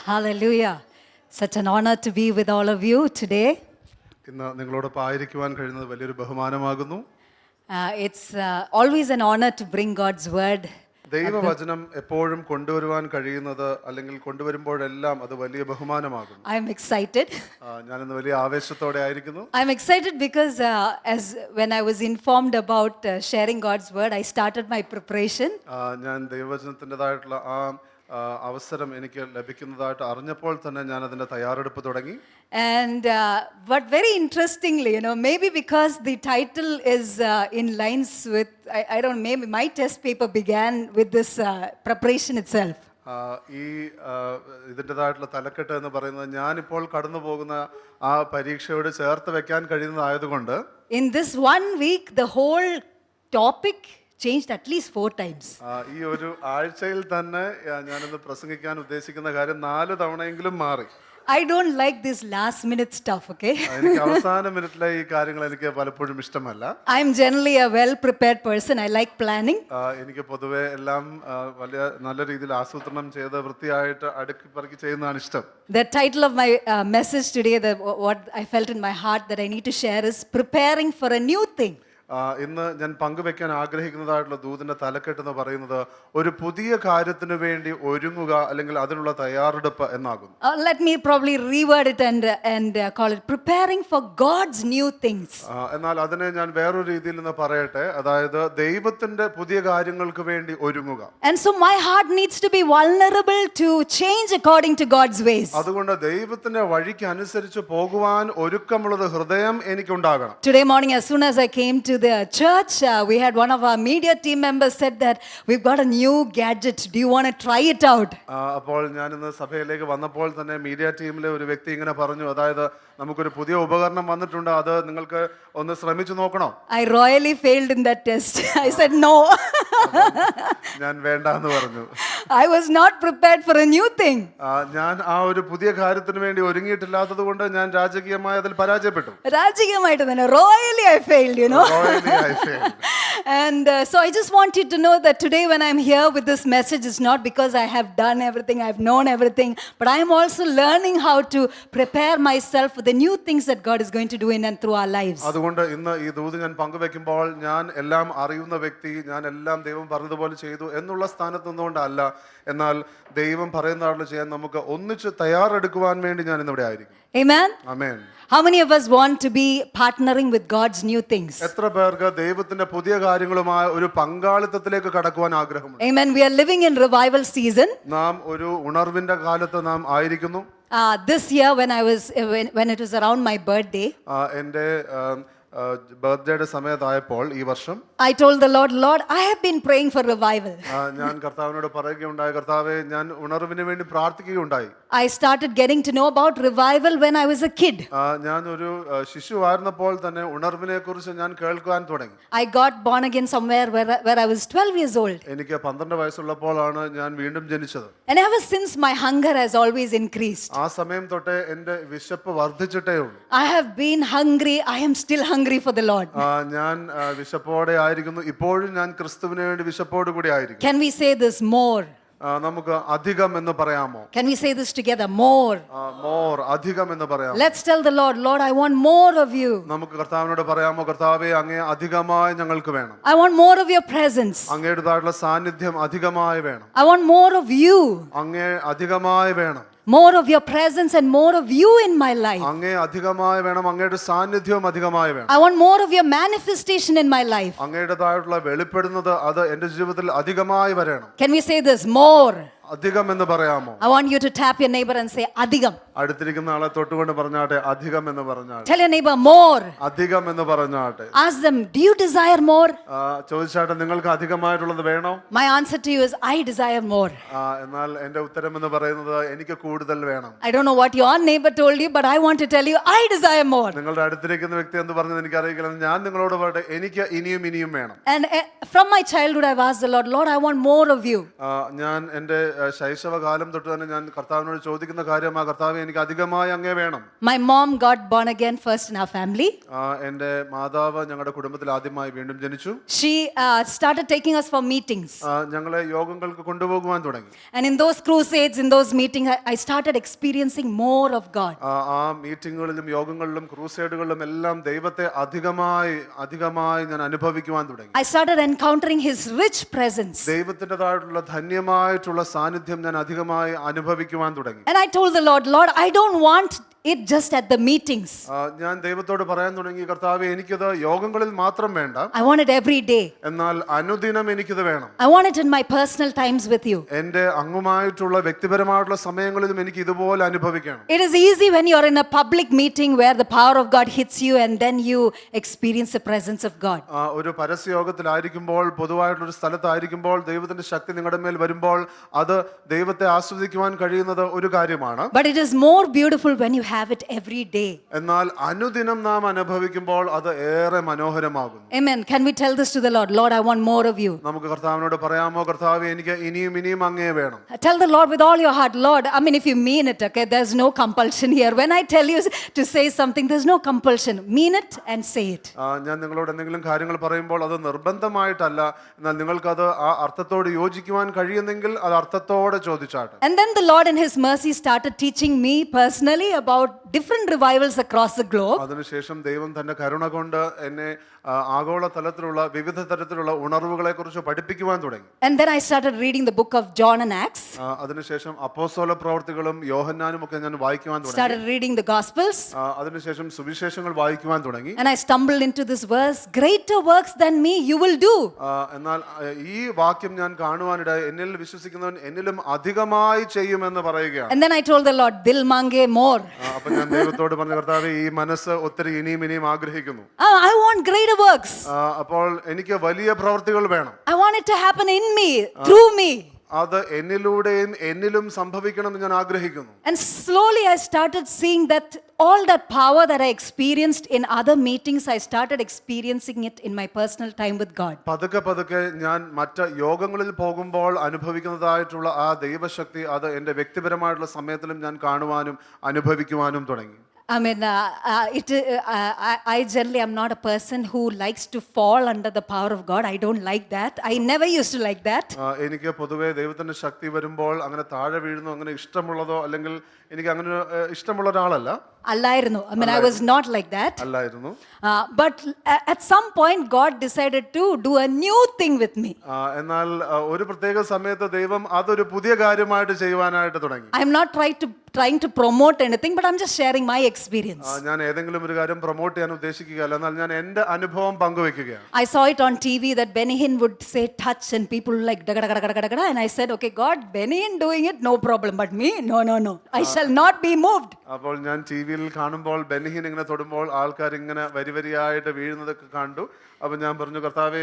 Hallelujah. Such an honor to be with all of you today. ഇന്ന് നിങ്ങളോടൊപ്പം ആയിരിക്കുവാൻ കഴിയുന്നത് വലിയൊരു ബഹുമാനമാകുന്നു. It's always an honor to bring God's word. ദൈവവചനം എപ്പോഴും കൊണ്ടുവരുവാൻ കഴിയുന്നത് അല്ലെങ്കിൽ കൊണ്ടുവരുമ്പോഴെല്ലാം അത് വലിയ ബഹുമാനമാകുന്നു. I'm excited. ഞാൻ ഇന്ന് വലിയ ആവേശത്തോടെ ആയിരിക്കുന്നു. I'm excited because when I was informed about sharing God's word, I started my preparation. ഞാൻ ദൈവവചനത്തിൻ്റെതായിട്ടുള്ള അവസരം എനിക്ക് ലഭിക്കുന്നതായിട്ട് അറിഞ്ഞപ്പോൾ തന്നെ ഞാൻ അതിൻ്റെ തയ്യാറെടുപ്പ് തുടങ്ങി. And but very interestingly, maybe because the title is in lines with, I don't know, maybe my test paper began with this preparation itself. ഈ ഇതിൻ്റെതായിട്ടുള്ള തലക്കെട്ട് എന്ന് പറയുന്നത് ഞാനിപ്പോൾ കടന്നു പോകുന്ന ആ പരീക്ഷയോട് ചേർത്ത് വെക്കാൻ കഴിയുന്നതായതുകൊണ്ട് In this 1 week, the whole topic changed at least 4 times. ഈ ഒരു ആഴ്ചയിൽ തന്നെ ഞാനിന്ന് പ്രസംഗിക്കാൻ ഉദ്ദേശിക്കുന്ന കാര്യം 4 തവണയെങ്കിലും മാറി. I don't like this last minute stuff, okay? എനിക്ക് അവസാന മിനിറ്റിലെ ഈ കാര്യങ്ങൾ എനിക്ക് പലപ്പോഴും ഇഷ്ടമല്ല. I'm generally a well prepared person. I like planning. എനിക്ക് പൊതുവെ എല്ലാം വലിയ നല്ല രീതിയിൽ ആസൂത്രണം ചെയ്ത് വൃത്തിയായിട്ട് അടുക്കി പറക്കി ചെയ്യുന്നതാണ് ഇഷ്ടം. The title of my message today, what I felt in my heart that I need to share is preparing for a new thing. ഇന്ന് ഞാൻ പങ്കുവെക്കാൻ ആഗ്രഹിക്കുന്നതായിട്ടുള്ള ദൂതിന്റെ തലക്കെട്ട് എന്ന് പറയുന്നത് ഒരു പുതിയ കാര്യത്തിന് വേണ്ടി ഒരുങ്ങുക അല്ലെങ്കിൽ അതിനുള്ള തയ്യാറെടുപ്പ് എന്നാകും. Let me probably reword it and call it preparing for God's new things. എന്നാൽ അതിനെ ഞാൻ വേറൊരു രീതിയിൽ നിന്ന് പറയട്ടെ, അതായത് ദൈവത്തിന്റെ പുതിയ കാര്യങ്ങൾക്ക് വേണ്ടി ഒരുങ്ങുക. And so my heart needs to be vulnerable to change according to God's ways. അതുകൊണ്ട് ദൈവത്തിന്റെ വഴിക്ക് അനുസരിച്ച് പോകുവാൻ ഒരുക്കമുള്ളത് ഹൃദയം എനിക്കുണ്ടാകണം. Today morning, as soon as I came to the church, we had one of our media team members said that we've got a new gadget. Do you want to try it out? അപ്പോൾ ഞാൻ ഇന്ന് സഭയിലേക്ക് വന്നപ്പോൾ തന്നെ media ടീമിലെ ഒരു വ്യക്തി ഇങ്ങനെ പറഞ്ഞു, അതായത് നമുക്കൊരു പുതിയ ഉപകരണം വന്നിട്ടുണ്ട്, അത് നിങ്ങൾക്ക് ഒന്ന് ശ്രമിച്ചു നോക്കണോ? I royally failed in that test. I said no. ഞാൻ വേണ്ട എന്ന് പറഞ്ഞു. I was not prepared for a new thing. ഞാൻ ആ ഒരു പുതിയ കാര്യത്തിന് വേണ്ടി ഒരുങ്ങിയിട്ടില്ലാത്തത് കൊണ്ട് ഞാൻ രാജകീയമായി അതിൽ പരാജയപ്പെട്ടു. രാജകീയമായിട്ട് തന്നെ royally I failed, Royally I failed. And so I just want you to know that today when I'm here with this message, it's not because I have done everything, I've known everything, but I am also learning how to prepare myself for the new things that God is going to do in and through our lives. അതുകൊണ്ട് ഇന്ന് ഈ ദൂത് ഞാൻ പങ്കുവെക്കുമ്പോൾ ഞാൻ എല്ലാം അറിയുന്ന വ്യക്തി, ഞാൻ എല്ലാം ദൈവം പറഞ്ഞതുപോലെ ചെയ്തു എന്നുള്ള സ്ഥാനത്ത് നിന്നുകൊണ്ടല്ല, എന്നാൽ ദൈവം പറയുന്നതാണല്ലോ ചെയ്യാൻ നമുക്ക് ഒന്നിച്ച് തയ്യാറെടുക്കുവാൻ വേണ്ടി ഞാൻ ഇന്നിവിടെ ആയിരിക്കും. Amen. Amen. How many of us want to be partnering with God's new things? എത്ര പേർക്ക് ദൈവത്തിന്റെ പുതിയ കാര്യങ്ങളുമായി ഒരു പങ്കാളിത്തത്തിലേക്ക് കടക്കുവാൻ ആഗ്രഹമുണ്ട്? Amen. We are living in revival season. നാം ഒരു ഉണർവിന്റെ കാലത്ത് നാം ആയിരിക്കുന്നു. This year when it was around my birthday, എൻ്റെ ബർത്ത്ഡേയുടെ സമയത്തായപ്പോൾ ഈ വർഷം I told the Lord, I have been praying for revival. ഞാൻ കർത്താവിനോട് പറയുകയുണ്ടായി, കർത്താവേ ഞാൻ ഉണർവിന് വേണ്ടി പ്രാർത്ഥിക്കുകയുണ്ടായി. I started getting to know about revival when I was a kid. ഞാൻ ഒരു ശിശുവായിരുന്നപ്പോൾ തന്നെ ഉണർവിനെ കുറിച്ച് ഞാൻ കേൾക്കുവാൻ തുടങ്ങി. I got born again somewhere where I was 12 years old. എനിക്ക് 12 വയസ്സുള്ളപ്പോഴാണ് ഞാൻ വീണ്ടും ജനിച്ചത്. And ever since my hunger has always increased. ആ സമയം തൊട്ടേ എൻ്റെ വിശപ്പ് വർദ്ധിച്ചിട്ടേ ഉള്ളൂ. I have been hungry. I am still hungry for the Lord. ഞാൻ വിശപ്പോടെ ആയിരിക്കുന്നു, ഇപ്പോഴും ഞാൻ ക്രിസ്തുവിന് വേണ്ടി വിശപ്പോട് കൂടി ആയിരിക്കും. Can we say this more? നമുക്ക് അധികം എന്ന് പറയാമോ? Can we say this together? More. More, അധികം എന്ന് പറയാമോ? Let's tell the Lord, I want more of you. നമുക്ക് കർത്താവിനോട് പറയാമോ, കർത്താവേ അങ്ങേ അധികമായി ഞങ്ങൾക്ക് വേണം. I want more of your presence. അങ്ങയുടേതായിട്ടുള്ള സാന്നിധ്യം അധികമായി വേണം. I want more of you. അങ്ങേ അധികമായി വേണം. More of your presence and more of you in my life. അങ്ങേ അധികമായി വേണം, അങ്ങയുടെ സാന്നിധ്യവും അധികമായി വേണം. I want more of your manifestation in my life. അങ്ങയുടേതായിട്ടുള്ള വെളിപ്പെടുന്നത് അത് എൻ്റെ ജീവിതത്തിൽ അധികമായി വരണം. Can we say this? More. അധികം എന്ന് പറയാമോ? I want you to tap your neighbor and say അധികം. അടുത്തിരിക്കുന്ന ആളെ തൊട്ടുകൊണ്ട് പറഞ്ഞാട്ടെ, അധികം എന്ന് പറഞ്ഞാട്ടെ. Tell your neighbor more. അധികം എന്ന് പറഞ്ഞാട്ടെ. Ask them, do you desire more? ചോദിച്ചാട്ടെ, നിങ്ങൾക്ക് അധികമായിട്ടുള്ളത് വേണോ? My answer to you is I desire more. എന്നാൽ എൻ്റെ ഉത്തരം എന്ന് പറയുന്നത് എനിക്ക് കൂടുതൽ വേണം. I don't know what your neighbor told you, but I want to tell you I desire more. നിങ്ങളുടെ അടുത്തിരിക്കുന്ന വ്യക്തി എന്ത് പറഞ്ഞത് എനിക്ക് അറിയില്ല, ഞാൻ നിങ്ങളോട് പറയട്ടെ, എനിക്ക് ഇനിയും വേണം. And from my childhood I've asked the Lord, I want more of you. ഞാൻ എൻ്റെ ശൈശവകാലം തൊട്ട് തന്നെ ഞാൻ കർത്താവിനോട് ചോദിക്കുന്ന കാര്യമാ, കർത്താവെ എനിക്ക് അധികമായി അങ്ങേ വേണം. My mom got born again first in our family. എൻ്റെ മാതാവ് ഞങ്ങളുടെ കുടുംബത്തിൽ ആദ്യമായി വീണ്ടും ജനിച്ചു. She started taking us for meetings. ഞങ്ങളെ യോഗങ്ങൾക്ക് കൊണ്ടുപോകുവാൻ തുടങ്ങി. And in those crusades, in those meetings, I started experiencing more of God. ആ മീറ്റിങ്ങുകളിലും യോഗങ്ങളിലും ക്രൂസേഡുകളിലും എല്ലാം ദൈവത്തെ അധികമായി ഞാൻ അനുഭവിക്കുവാൻ തുടങ്ങി. I started encountering His rich presence. ദൈവത്തിൻ്റെതായിട്ടുള്ള ധന്യമായിട്ടുള്ള സാന്നിധ്യം ഞാൻ അധികമായി അനുഭവിക്കുവാൻ തുടങ്ങി. And I told the Lord, Lord, I don't want it just at the meetings. ഞാൻ ദൈവത്തോട് പറയാൻ തുടങ്ങി, കർത്താവേ എനിക്കത് യോഗങ്ങളിൽ മാത്രം വേണ്ട, I want it every day. എന്നാൽ അനുദിനം എനിക്കത് വേണം. I want it in my personal times with you. എൻ്റെ അങ്ങുമായിട്ടുള്ള വ്യക്തിപരമായിട്ടുള്ള സമയങ്ങളിലും എനിക്ക് ഇതുപോലെ അനുഭവിക്കണം. It is easy when you are in a public meeting where the power of God hits you and then you experience the presence of God. ഒരു പരസ്യയോഗത്തിലായിരിക്കുമ്പോൾ, പൊതുവായിട്ടുള്ള സ്ഥലത്തായിരിക്കുമ്പോൾ ദൈവത്തിന്റെ ശക്തി നിങ്ങളുടെ മേൽ വരുമ്പോൾ അത് ദൈവത്തെ ആസ്വദിക്കുവാൻ കഴിയുന്നത് ഒരു കാര്യമാണ്. But it is more beautiful when you have it every day. എന്നാൽ അനുദിനം നാം അനുഭവിക്കുമ്പോൾ അത് ഏറെ മനോഹരമാകുന്നു. Amen. Can we tell this to the Lord? Lord, I want more of you. നമുക്ക് കർത്താവിനോട് പറയാമോ, കർത്താവേ എനിക്ക് ഇനിയും അങ്ങേ വേണം. Tell the Lord with all your heart. Lord, I mean, if you mean it, okay, there's no compulsion here. When I tell you to say something, there's no compulsion. Mean it and say it. ഞാൻ നിങ്ങളോട് എന്തെങ്കിലും കാര്യങ്ങൾ പറയുമ്പോൾ അത് നിർബന്ധമായിട്ടല്ല, എന്നാൽ നിങ്ങൾക്കത് ആ അർത്ഥത്തോട് യോജിക്കുവാൻ കഴിയുന്നെങ്കിൽ അത് അർത്ഥത്തോടെ ചോദിച്ചാട്ടെ. And then the Lord in His mercy started teaching me personally about different revivals across the globe. അതിനുശേഷം ദൈവം തന്റെ കരുണ കൊണ്ട് എന്നെ ആഗോള തലത്തിലുള്ള വിവിധ തരത്തിലുള്ള ഉണർവുകളെ കുറിച്ച് പഠിപ്പിക്കുവാൻ തുടങ്ങി. And then I started reading the book of John and Acts. അതിനുശേഷം അപ്പോസ്തല പ്രവൃത്തികളും യോഹന്നാനും ഒക്കെ ഞാൻ വായിക്കുവാൻ തുടങ്ങി. Started reading the Gospels. അതിനുശേഷം സുവിശേഷങ്ങൾ വായിക്കുവാൻ തുടങ്ങി. And I stumbled into this verse, greater works than me you will do. എന്നാൽ ഈ വാക്യം ഞാൻ കാണുവാനിടയായി, എന്നിൽ വിശ്വസിക്കുന്നവൻ എന്നിലും അധികമായി ചെയ്യുമെന്ന് പറയുകയാണ്. And then I told the Lord, dil mange more. അപ്പോൾ ഞാൻ ദൈവത്തോട് പറഞ്ഞു, കർത്താവേ ഈ മനസ്സ് ഒത്തിരി ഇനിയും ആഗ്രഹിക്കുന്നു. I want greater works. അപ്പോൾ എനിക്ക് വലിയ പ്രവൃത്തികൾ വേണം. I want it to happen in me, through me. അത് എന്നിലൂടെയും എന്നിലും സംഭവിക്കണമെന്ന് ഞാൻ ആഗ്രഹിക്കുന്നു. And slowly I started seeing that all that power that I experienced in other meetings, I started experiencing it in my personal time with God. പതുക്കെ ഞാൻ മറ്റ് യോഗങ്ങളിൽ പോകുമ്പോൾ അനുഭവിക്കുന്നതായിട്ടുള്ള ആ ദൈവശക്തി അത് എൻ്റെ വ്യക്തിപരമായിട്ടുള്ള സമയത്തിലും ഞാൻ കാണുവാനും അനുഭവിക്കുവാനും തുടങ്ങി. I mean, I generally am not a person who likes to fall under the power of God. I don't like that. I never used to like that. എനിക്ക് പൊതുവേ ദൈവത്തിന്റെ ശക്തി വരുമ്പോൾ അങ്ങനെ താഴെ വീഴുന്നു, അങ്ങനെ ഇഷ്ടമുള്ളതോ അല്ലെങ്കിൽ എനിക്ക് അങ്ങനെ ഇഷ്ടമുള്ള ഒരാളല്ല. അല്ലായിരുന്നു. I mean, I was not like that. അല്ലായിരുന്നു. But at some point God decided to do a new thing with me. എന്നാൽ ഒരു പ്രത്യേക സമയത്ത് ദൈവം അതൊരു പുതിയ കാര്യമായിട്ട് ചെയ്യുവാനായിട്ട് തുടങ്ങി. I am not trying to promote anything, but I'm just sharing my experience. ഞാൻ ഏതെങ്കിലും ഒരു കാര്യം പ്രൊമോട്ട് ചെയ്യാൻ ഉദ്ദേശിക്കുകയല്ല, എന്നാൽ ഞാൻ എൻ്റെ അനുഭവം പങ്കുവെക്കുകയാണ്. I saw it on TV that Benny Hinn would say touch and people like da da da da da, and I said, okay God, Benny Hinn doing it, no problem, but me, no, I shall not be moved. അപ്പോൾ ഞാൻ ടിവിയിൽ കാണുമ്പോൾ ബെന്നി ഹിൻ ഇങ്ങനെ തൊടുമ്പോൾ ആൾക്കാർ ഇങ്ങനെ വരിയായിട്ട് വീഴുന്നതൊക്കെ കണ്ടു. അപ്പോൾ ഞാൻ പറഞ്ഞു, കർത്താവേ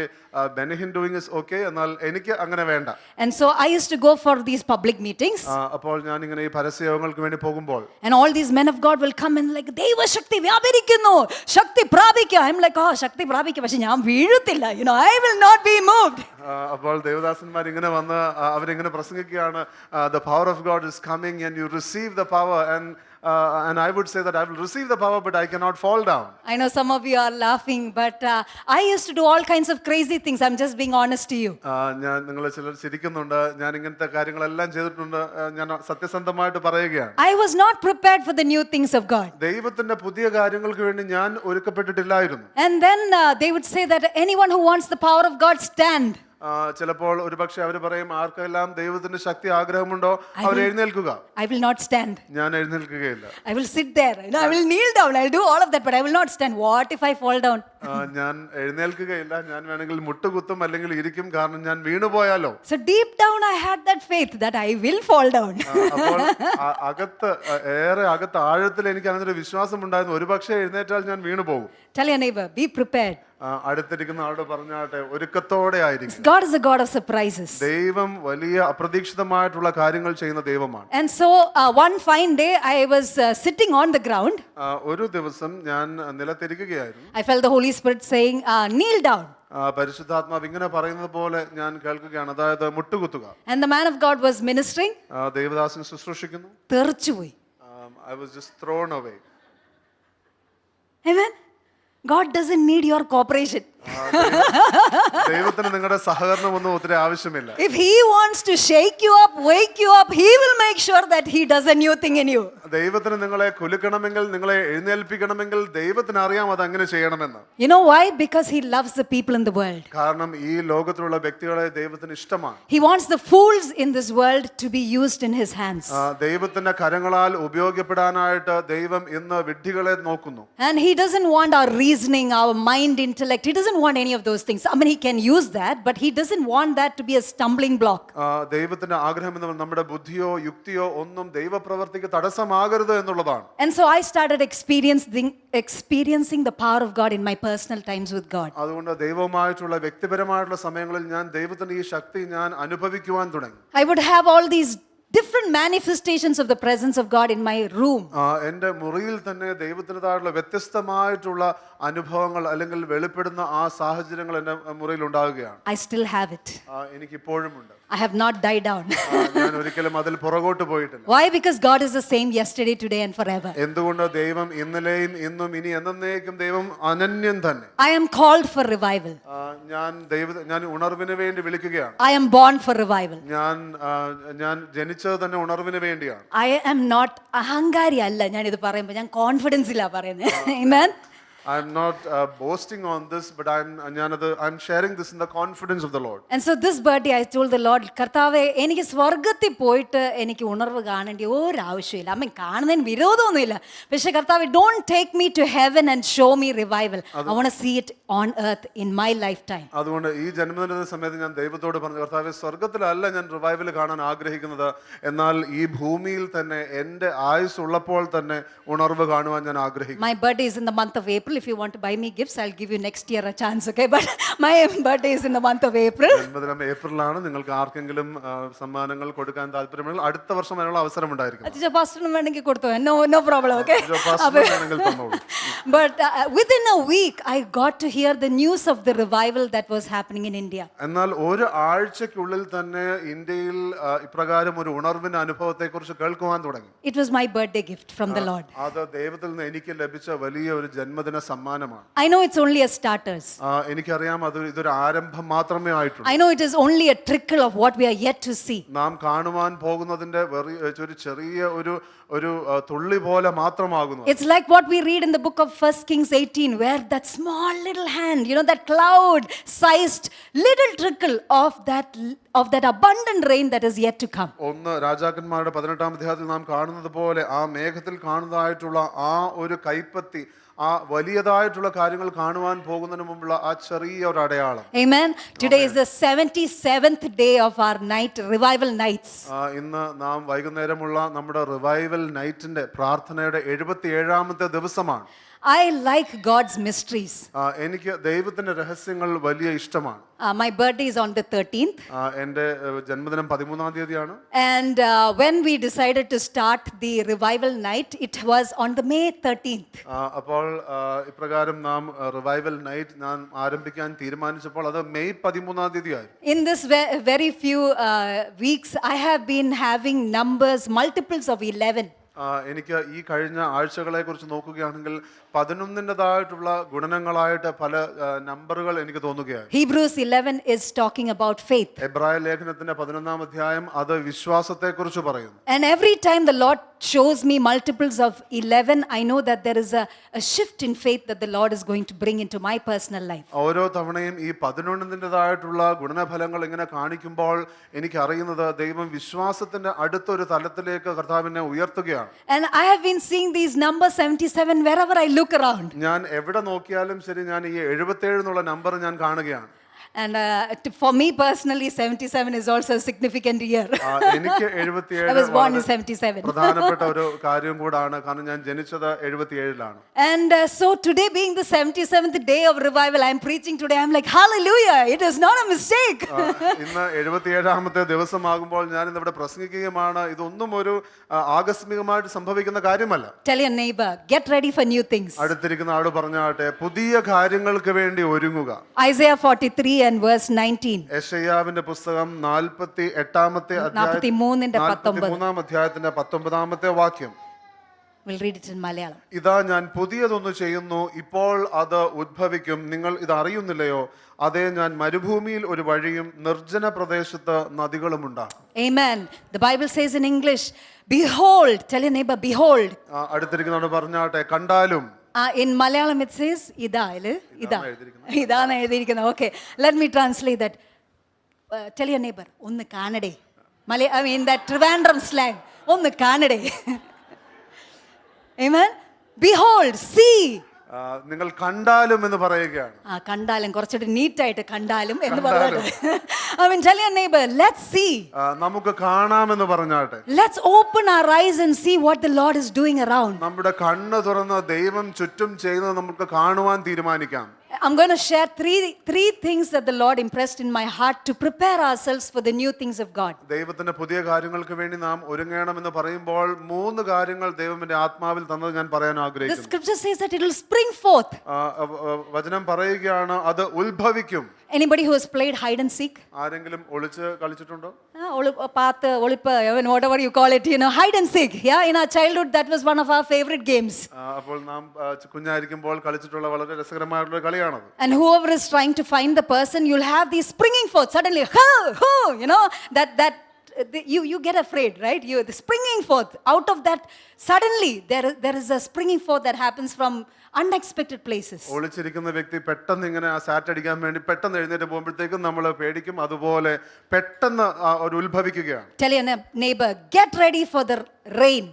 ബെന്നി ഹിൻ ഡൂയിങ് ഇസ് ഓക്കേ, എന്നാൽ എനിക്ക് അങ്ങനെ വേണ്ട. And so I used to go for these public meetings. അപ്പോൾ ഞാൻ ഇങ്ങനെ ഈ പരസ്യയോഗങ്ങൾക്ക് വേണ്ടി പോകുമ്പോൾ and all these men of God will come and like ദൈവശക്തി വ്യാപരിക്കുന്നു, ശക്തി പ്രാപിക്കുക. I'm like, oh ശക്തി പ്രാപിക്കുക, പക്ഷെ ഞാൻ വീഴത്തില്ല, I will not be moved. അപ്പോൾ ദേവദാസന്മാർ ഇങ്ങനെ വന്ന് അവരിങ്ങനെ പ്രസംഗിക്കുകയാണ്, the power of God is coming and you receive the power, and I would say that I will receive the power but I cannot fall down. I know some of you are laughing, but I used to do all kinds of crazy things. I'm just being honest to you. ഞാൻ നിങ്ങൾ ചിലർ ചിരിക്കുന്നുണ്ട്, ഞാൻ ഇങ്ങനത്തെ കാര്യങ്ങളെല്ലാം ചെയ്തിട്ടുണ്ട്, ഞാൻ സത്യസന്ധമായിട്ട് പറയുകയാണ്. I was not prepared for the new things of God. ദൈവത്തിന്റെ പുതിയ കാര്യങ്ങൾക്ക് വേണ്ടി ഞാൻ ഒരുക്കപ്പെട്ടിട്ടില്ലായിരുന്നു. And then they would say that anyone who wants the power of God stand. ചിലപ്പോൾ ഒരുപക്ഷെ അവർ പറയും, ആർക്കെല്ലാം ദൈവത്തിന്റെ ശക്തി ആഗ്രഹമുണ്ടോ അവർ എഴുന്നേൽക്കുക. I will not stand. ഞാൻ എഴുന്നേൽക്കുകയില്ല. I will sit there. I will kneel down. I'll do all of that, but I will not stand. What if I fall down? ഞാൻ എഴുന്നേൽക്കുകയില്ല. ഞാൻ വേണമെങ്കിൽ മുട്ടുകുത്തും അല്ലെങ്കിൽ ഇരിക്കും, കാരണം ഞാൻ വീണുപോയാലോ. So deep down I had that faith that I will fall down. അപ്പോൾ അകത്ത് ആഴത്തിൽ എനിക്ക് അങ്ങനെ ഒരു വിശ്വാസം ഉണ്ടായിരുന്നു, ഒരുപക്ഷെ എഴുന്നേറ്റാൽ ഞാൻ വീണു പോകും. Tell your neighbor, be prepared. അടുത്തിരിക്കുന്ന ആളോട് പറഞ്ഞാട്ടെ, ഒരുക്കത്തോടെ ആയിരിക്കും. God is a God of surprises. ദൈവം വലിയ അപ്രതീക്ഷിതമായിട്ടുള്ള കാര്യങ്ങൾ ചെയ്യുന്ന ദൈവമാണ്. And so one fine day I was sitting on the ground. ഒരു ദിവസം ഞാൻ നിലത്തിരിക്കുകയായിരുന്നു. I felt the Holy Spirit saying, kneel down. പരിശുദ്ധാത്മാവ് ഇങ്ങനെ പറയുന്നത് പോലെ ഞാൻ കേൾക്കുകയാണ്, അതായത് മുട്ടുകുത്തുക. And the man of God was ministering. Devadasan ശുശ്രൂഷിക്കുന്നു. തെറിച്ചുപോയി. I was just thrown away. Amen. God doesn't need your cooperation. ദൈവത്തിന് നിങ്ങളുടെ സഹകരണമൊന്നും ഒത്തിരി ആവശ്യമില്ല. If he wants to shake you up, wake you up, he will make sure that he does a new thing in you. ദൈവത്തിന് നിങ്ങളെ കുലുക്കണമെങ്കിൽ, നിങ്ങളെ എഴുന്നേൽപ്പിക്കണമെങ്കിൽ ദൈവത്തിന് അറിയാം അത് അങ്ങനെ ചെയ്യണമെന്ന്. You know why? Because he loves the people in the world. കാരണം ഈ ലോകത്തിലുള്ള വ്യക്തികളെ ദൈവത്തിന് ഇഷ്ടമാണ്. He wants the fools in this world to be used in his hands. ദൈവത്തിന്റെ കരങ്ങളാൽ ഉപയോഗിക്കപ്പെടാനായിട്ട് ദൈവം ഇന്ന് വിഡ്ഢികളെ നോക്കുന്നു. And he doesn't want our reasoning, our mind, intellect. He doesn't want any of those things. I mean, he can use that, but he doesn't want that to be a stumbling block. ദൈവത്തിന്റെ ആഗ്രഹം എന്ന് നമ്മുടെ ബുദ്ധിയോ യുക്തിയോ ഒന്നും ദൈവപ്രവർത്തിക്ക് തടസ്സമാകരുത് എന്നുള്ളതാണ്. And so I started experiencing the power of God in my personal times with God. അതുകൊണ്ട് ദൈവവുമായിട്ടുള്ള വ്യക്തിപരമായിട്ടുള്ള സമയങ്ങളിൽ ഞാൻ ദൈവത്തിന്റെ ഈ ശക്തി ഞാൻ അനുഭവിക്കുവാൻ തുടങ്ങി. I would have all these different manifestations of the presence of God in my room. എൻ്റെ മുറിയിൽ തന്നെ ദൈവത്തിൻ്റെതായിട്ടുള്ള വ്യത്യസ്തമായിട്ടുള്ള അനുഭവങ്ങൾ അല്ലെങ്കിൽ വെളിപ്പെടുന്ന ആ സാഹചര്യങ്ങൾ എൻ്റെ മുറിയിൽ ഉണ്ടാവുകയാണ്. I still have it. എനിക്ക് ഇപ്പോഴും ഉണ്ട്. I have not died down. ഞാൻ ഒരിക്കലും അതിൽ പുറകോട്ട് പോയിട്ടില്ല. Why? Because God is the same yesterday, today and forever. എന്തുകൊണ്ട്? ദൈവം ഇന്നലെയും ഇന്നും ഇനി എന്നേക്കും ദൈവം അനന്യൻ തന്നെ. I am called for revival. ഞാൻ ഉണർവിന് വേണ്ടി വിളിക്കുകയാണ്. I am born for revival. ഞാൻ ജനിച്ചത് തന്നെ ഉണർവിന് വേണ്ടിയാണ്. I am not അഹങ്കാരി അല്ല ഞാൻ ഇത് പറയുമ്പോൾ, ഞാൻ കോൺഫിഡൻസിലാ പറയുന്നത്. Amen. I'm not boasting on this, but I'm sharing this in the confidence of the Lord. And so this birthday I told the Lord, കർത്താവേ എനിക്ക് സ്വർഗ്ഗത്തിൽ പോയിട്ട് എനിക്ക് ഉണർവ് കാണേണ്ട ഒരു ആവശ്യമില്ല. അമ്മ കാണുന്നതിന് വിരോധമൊന്നുമില്ല, പക്ഷേ കർത്താവേ, don't take me to heaven and show me revival. I want to see it on earth in my lifetime. അതുകൊണ്ട് ഈ ജന്മദിന സമയത്ത് ഞാൻ ദൈവത്തോട് പറഞ്ഞു, കർത്താവേ, സ്വർഗ്ഗത്തിലല്ല ഞാൻ റിവൈവൽ കാണാൻ ആഗ്രഹിക്കുന്നത്, എന്നാൽ ഈ ഭൂമിയിൽ തന്നെ എൻ്റെ ആയുസ് ഉള്ളപ്പോൾ തന്നെ ഉണർവ് കാണുവാൻ ഞാൻ ആഗ്രഹിക്കുന്നു. My birthday is in the month of April. If you want to buy me gifts, I'll give you next year a chance, okay? But my birthday is in the month of April. ജന്മദിനം ഏപ്രിലാണ്. നിങ്ങൾക്ക് ആർക്കെങ്കിലും സമ്മാനങ്ങൾ കൊടുക്കാൻ താല്പര്യമുണ്ടെങ്കിൽ അടുത്ത വർഷം അതിനുള്ള അവസരം ഉണ്ടായിരിക്കും. അച്ഛാ പാസ്റ്ററിന് വേണമെങ്കിൽ കൊടുത്തോ, no problem, okay? But within a week I got to hear the news of the revival that was happening in India. എന്നാൽ ഒരു ആഴ്ചയ്ക്കുള്ളിൽ തന്നെ ഇന്ത്യയിൽ ഇപ്രകാരം ഒരു ഉണർവിന്റെ അനുഭവത്തെക്കുറിച്ച് കേൾക്കുവാൻ തുടങ്ങി. It was my birthday gift from the Lord. അത് ദൈവത്തിൽ നിന്ന് എനിക്ക് ലഭിച്ച വലിയ ഒരു ജന്മദിന സമ്മാനമാണ്. I know it's only a starters. എനിക്കറിയാം അത് ഇതൊരു ആരംഭം മാത്രമേ ആയിട്ടുള്ളൂ. I know it is only a trickle of what we are yet to see. നാം കാണുവാൻ പോകുന്നതിന്റെ ഒരു ചെറിയ ഒരു തുള്ളി പോലെ മാത്രമാകുന്നു. It's like what we read in the book of 1 Kings 18, where that small little hand, that cloud sized little trickle of that abundant rain that is yet to come. ഒന്ന് രാജാക്കന്മാരുടെ 18-ാം അധ്യായത്തിൽ നാം കാണുന്നത് പോലെ ആ മേഘത്തിൽ കാണുന്നതായിട്ടുള്ള ആ ഒരു കൈപ്പത്തി, ആ വലിയതായിട്ടുള്ള കാര്യങ്ങൾ കാണുവാൻ പോകുന്നതിന് മുമ്പുള്ള ആ ചെറിയ ഒരു അടയാളം. Amen. Today is the 77th day of our revival nights. ഇന്ന് നാം വൈകുന്നേരമുള്ള നമ്മുടെ റിവൈവൽ നൈറ്റിന്റെ പ്രാർത്ഥനയുടെ 77ാമത്തെ ദിവസമാണ്. I like God's mysteries. എനിക്ക് ദൈവത്തിന്റെ രഹസ്യങ്ങൾ വലിയ ഇഷ്ടമാണ്. My birthday is on the 13th. എൻ്റെ ജന്മദിനം 13-ാം തീയതിയാണ്. And when we decided to start the revival night, it was on the May 13th. അപ്പോൾ ഇപ്രകാരം നാം റിവൈവൽ നൈറ്റ് നാം ആരംഭിക്കാൻ തീരുമാനിച്ചപ്പോൾ അത് May 13-ാം തീയതിയായിരുന്നു. In this very few weeks, I have been having multiples of 11. എനിക്ക് ഈ കഴിഞ്ഞ ആഴ്ചകളെ കുറിച്ച് നോക്കുകയാണെങ്കിൽ 11-ൻ്റെതായിട്ടുള്ള ഗുണനങ്ങളായിട്ട് പല നമ്പറുകൾ എനിക്ക് തോന്നുകയായി. Hebrews 11 is talking about faith. എബ്രായ ലേഖനത്തിന്റെ 11-ാം അധ്യായം അത് വിശ്വാസത്തെക്കുറിച്ച് പറയുന്നു. And every time the Lord shows me multiples of 11, I know that there is a shift in faith that the Lord is going to bring into my personal life. ഓരോ തവണയും ഈ 11-ൻ്റെതായിട്ടുള്ള ഗുണനഫലങ്ങൾ ഇങ്ങനെ കാണിക്കുമ്പോൾ എനിക്ക് അറിയുന്നത് ദൈവം വിശ്വാസത്തിന്റെ അടുത്തൊരു തലത്തിലേക്ക് കർത്താവിനെ ഉയർത്തുകയാണ്. And I have been seeing these numbers 77 wherever I look around. ഞാൻ എവിടെ നോക്കിയാലും ശരി, ഞാൻ ഈ 77 എന്നുള്ള നമ്പർ ഞാൻ കാണുകയാണ്. And for me personally, 77 is also a significant year. എനിക്ക് I 77 was born in വളരെ 77. പ്രധാനപ്പെട്ട ഒരു കാര്യം കൂടാണ്, കാരണം ഞാൻ ജനിച്ചത് 77-ലാണ്. And so today being the 77th day of revival, I'm preaching today. I'm like, hallelujah, it is not a mistake. ഇന്ന് 77-ാമത്തെ ദിവസമാകുമ്പോൾ ഞാൻ ഇന്നിവിടെ പ്രസംഗിക്കുകയുമാണ്. ഇതൊന്നും ഒരു ആകസ്മികമായിട്ട് സംഭവിക്കുന്ന കാര്യമല്ല. Tell your neighbor, get ready for new things. അടുത്തിരിക്കുന്ന ആള് പറഞ്ഞാട്ടെ, പുതിയ കാര്യങ്ങൾക്ക് വേണ്ടി ഒരുങ്ങുക. Isaiah 43 and verse 19. യെശയ്യാവിന്റെ പുസ്തകം 48-ാമത്തെ അധ്യായം 43-ാം അധ്യായത്തിന്റെ 19-ാമത്തെ വാക്യം. We'll read it in Malayalam. ഇതാ ഞാൻ പുതിയതൊന്നു ചെയ്യുന്നു, ഇപ്പോൾ അത് ഉദ്ഭവിക്കും, നിങ്ങൾ ഇത് അറിയുന്നില്ലയോ? അതേ, ഞാൻ മരുഭൂമിയിൽ ഒരു വഴിയും നിർജ്ജന പ്രദേശത്ത് നദികളും ഉണ്ടാകും. Amen. The Bible says in English, behold. Tell your neighbor, behold. അടുത്തിരിക്കുന്നവരോട് പറഞ്ഞാട്ടെ, കണ്ടാലും. In Malayalam it says, ഇതാണ് എഴുതിയിരിക്കുന്നത്. Okay, let me translate that. Tell your neighbor, ഒന്ന് കാണടേ. I mean that Trivandrum slang, ഒന്ന് കാണടേ. Amen. Behold, see. നിങ്ങൾ കണ്ടാലും എന്ന് പറയുകയാണ്. കണ്ടാലും കുറച്ചുകൂടി നീറ്റായിട്ട് കണ്ടാലും എന്ന് പറഞ്ഞാട്ടെ. I mean, tell your neighbor, let's see. നമുക്ക് കാണാമെന്ന് പറഞ്ഞാട്ടെ. Let's open our eyes and see what the Lord is doing around. നമ്മുടെ കണ്ണ് തുറന്ന് ദൈവം ചുറ്റും ചെയ്യുന്നത് നമുക്ക് കാണുവാൻ തീരുമാനിക്കാം. I'm going to share three things that the Lord impressed in my heart to prepare ourselves for the new things of God. ദൈവത്തിന്റെ പുതിയ കാര്യങ്ങൾക്ക് വേണ്ടി നാം ഒരുങ്ങണമെന്ന് പറയുമ്പോൾ 3 കാര്യങ്ങൾ ദൈവത്തിന്റെ ആത്മാവിൽ തന്നത് ഞാൻ പറയാൻ The ആഗ്രഹിക്കുന്നു. scripture says that it will spring forth. വചനം പറയുകയാണ്, അത് ഉത്ഭവിക്കും. Anybody who has played hide and seek? ആരെങ്കിലും ഒളിച്ച് കളിച്ചിട്ടുണ്ടോ? Whatever you call it, hide and seek. Yeah, in our childhood, that was one of our favorite games. അപ്പോൾ നാം കുഞ്ഞായിരിക്കുമ്പോൾ കളിച്ചിട്ടുള്ള വളരെ രസകരമായിട്ടുള്ള കളിയാണത്. And whoever is trying to find the person, you'll have these springing forth suddenly. You get afraid, right? The springing forth out of that. Suddenly, there is a springing forth that happens from unexpected places. ഒളിച്ചിരിക്കുന്ന വ്യക്തി പെട്ടെന്ന് ഇങ്ങനെ ആ സാറ്റ് അടിക്കാൻ വേണ്ടി പെട്ടെന്ന് എഴുന്നേറ്റ് പോകുമ്പോഴത്തേക്കും നമ്മൾ പേടിക്കും. അതുപോലെ പെട്ടെന്ന് ഒരു ഉത്ഭവിക്കുകയാണ്. Tell your neighbor, get ready for the rain.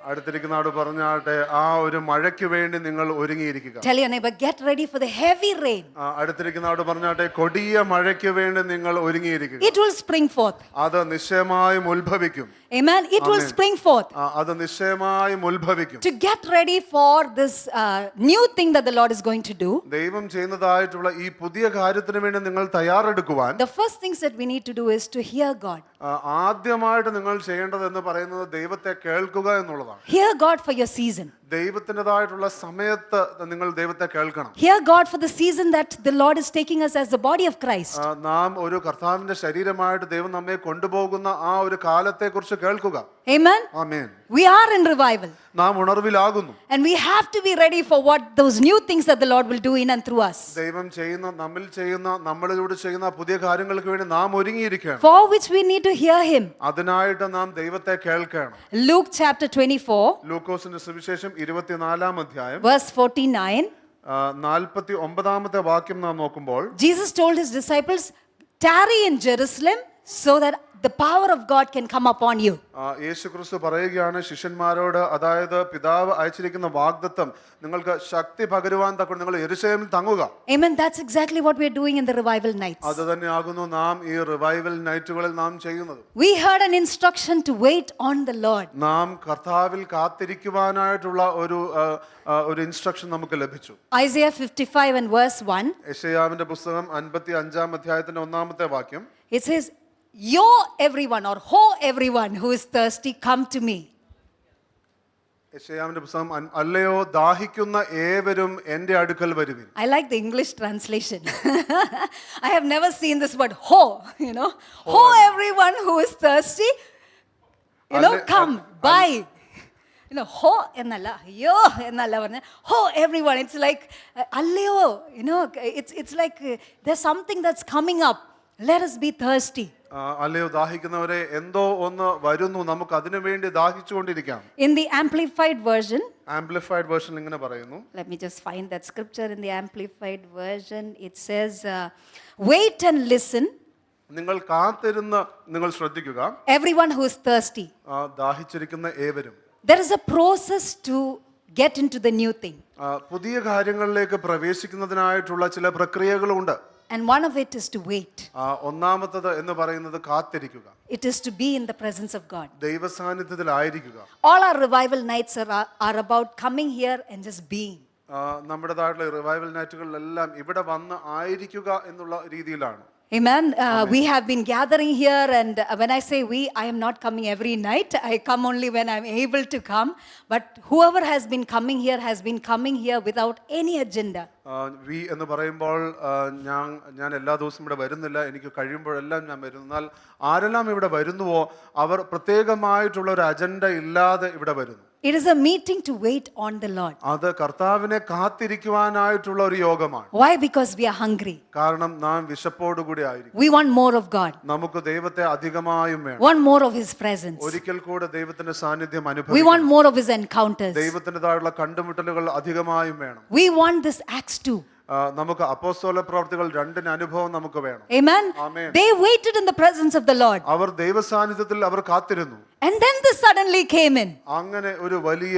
അടുത്തിരിക്കുന്ന ആട് പറഞ്ഞാട്ടെ, ആ ഒരു മഴയ്ക്ക് വേണ്ടി നിങ്ങൾ ഒരുങ്ങിയിരിക്കുക. Tell your neighbor, get ready for the heavy rain. അടുത്തിരിക്കുന്ന ആട് പറഞ്ഞാട്ടെ, കൊടിയ മഴയ്ക്ക് വേണ്ടി നിങ്ങൾ ഒരുങ്ങിയിരിക്കുക. It will spring forth. അത് നിശ്ചയമായും ഉത്ഭവിക്കും. Amen. It will spring forth. അത് നിശ്ചയമായും ഉത്ഭവിക്കും. To get ready for this new thing that the Lord is going to do, ദൈവം ചെയ്യുന്നതായിട്ടുള്ള ഈ പുതിയ കാര്യത്തിന് വേണ്ടി നിങ്ങൾ തയ്യാറെടുക്കുവാൻ, the first things that we need to do is to hear God. ആദ്യമായിട്ട് നിങ്ങൾ ചെയ്യേണ്ടത് എന്ന് പറയുന്നത് ദൈവത്തെ കേൾക്കുക എന്നുള്ളതാണ്. Hear God for your season. ദൈവത്തിൻ്റെതായിട്ടുള്ള സമയത്ത് നിങ്ങൾ ദൈവത്തെ കേൾക്കണം. Hear God for the season that the Lord is taking us as the body of Christ. നാം ഒരു കർത്താവിന്റെ ശരീരമായിട്ട് ദൈവം നമ്മെ കൊണ്ടുപോകുന്ന ആ ഒരു കാലത്തെ കുറിച്ച് കേൾക്കുക. Amen. Amen. We are in revival. നാം ഉണർവിലാകുന്നു. And we have to be ready for what those new things that the Lord will do in and through us. ദൈവം ചെയ്യുന്ന, നമ്മിൽ ചെയ്യുന്ന, നമ്മളിലൂടെ ചെയ്യുന്ന പുതിയ കാര്യങ്ങൾക്ക് വേണ്ടി നാം ഒരുങ്ങിയിരിക്കണം. For which we need to hear Him. അതിനായിട്ട് നാം ദൈവത്തെ കേൾക്കണം. Luke chapter 24. ലൂക്കോസിന്റെ സുവിശേഷം 24-ാം അധ്യായം verse 49. 49-ാമത്തെ വാക്യം നാം നോക്കുമ്പോൾ, Jesus told His disciples, tarry in Jerusalem so that the power of God can come upon you. യേശുക്രിസ്തു പറയുകയാണ് ശിഷ്യന്മാരോട്, അതായത് പിതാവ് അയച്ചിരിക്കുന്ന വാഗ്ദത്തം നിങ്ങൾക്ക് ശക്തി പകരുവാൻ തക്കൊണ്ട് നിങ്ങൾ യെരൂശലേമിൽ തങ്ങുക. Amen. That's exactly what we are doing in the revival nights. അത് തന്നെയാകുന്നു നാം ഈ റിവൈവൽ നൈറ്റുകളിൽ നാം ചെയ്യുന്നത്. We heard an instruction to wait on the Lord. നാം കർത്താവിൽ കാത്തിരിക്കുവാനായിട്ടുള്ള ഒരു ഇൻസ്ട്രക്ഷൻ നമുക്ക് ലഭിച്ചു. Isaiah 55 and verse 1. യെശയ്യാവിന്റെ പുസ്തകം 55-ാം അധ്യായത്തിന്റെ 1-ാമത്തെ വാക്യം. It says, yo everyone or ho everyone who is thirsty, come to me. യെശയ്യാവിന്റെ പുസ്തകം, അല്ലയോ ദാഹിക്കുന്ന ഏവരും എൻ്റെ അടുക്കൽ വരുവിൻ. I like the English translation. I have never seen this word ho, ho everyone who is thirsty, come, buy. Ho എന്നല്ല, അയ്യോ എന്നല്ല പറഞ്ഞ, ho everyone. It's like അല്ലയോ, it's like there's something that's coming up. Let us be thirsty. അല്ലയോ ദാഹിക്കുന്നവരെ, എന്തോ ഒന്ന് വരുന്നു, നമുക്ക് അതിനു വേണ്ടി ദാഹിച്ചുകൊണ്ടിരിക്കാം. In the amplified version, ഇങ്ങനെ പറയുന്നു. let me just find that scripture. In the amplified version it says, wait and listen. നിങ്ങൾ കാത്തിരുന്ന് നിങ്ങൾ ശ്രദ്ധിക്കുക. Everyone who is thirsty. ദാഹിച്ചിരിക്കുന്ന ഏവരും. There is a process to get into the new thing. പുതിയ കാര്യങ്ങളിലേക്ക് പ്രവേശിക്കുന്നതിനായിട്ടുള്ള ചില പ്രക്രിയകളുണ്ട്. And one of it is to wait. ഒന്നാമത്തത് എന്ന് പറയുന്നത് കാത്തിരിക്കുക, It is to be in the presence of God. ദൈവസാന്നിധ്യത്തിലായിരിക്കുക. All our revival nights are about coming here and just being. നമ്മുടേതായിട്ടുള്ള revival നൈറ്റുകളിലെല്ലാം ഇവിടെ വന്ന് ആയിരിക്കുക എന്നുള്ള രീതിയിലാണ്. Amen. We have been gathering here, and when I say we, I am not coming every night. I come only when I'm able to come. But whoever has been coming here without any agenda. We എന്ന് പറയുമ്പോൾ ഞാൻ എല്ലാ ദിവസവും ഇവിടെ വരുന്നില്ല, എനിക്ക് കഴിയുമ്പോഴെല്ലാം ഞാൻ വരുന്നു. എന്നാൽ ആരെല്ലാം ഇവിടെ വരുന്നുവോ അവർ പ്രത്യേകമായിട്ടുള്ള ഒരു അജണ്ട ഇല്ലാതെ ഇവിടെ വരുന്നു. It is a meeting to wait on the Lord. അത് കർത്താവിനെ കാത്തിരിക്കുവാനായിട്ടുള്ള ഒരു യോഗമാണ്. Why? Because we are hungry. കാരണം നാം വിശപ്പോടുകൂടി ആയിരിക്കും. We want more of God. നമുക്ക് ദൈവത്തെ അധികമായും വേണം. Want more of His presence. ഒരിക്കൽ കൂടെ ദൈവത്തിന്റെ സാന്നിധ്യം We അനുഭവിക്കണം. want more of His encounters. ദൈവത്തിൻ്റെതായുള്ള കണ്ടുമുട്ടലുകൾ അധികമായും വേണം. We want this Acts 2. നമുക്ക് അപ്പോസ്തല പ്രവർത്തികൾ 2 അനുഭവം നമുക്ക് വേണം. Amen. Amen. They waited in the presence of the Lord. അവർ ദൈവസാന്നിധ്യത്തിൽ അവർ കാത്തിരുന്നു. And then this suddenly came in. അങ്ങനെ ഒരു വലിയ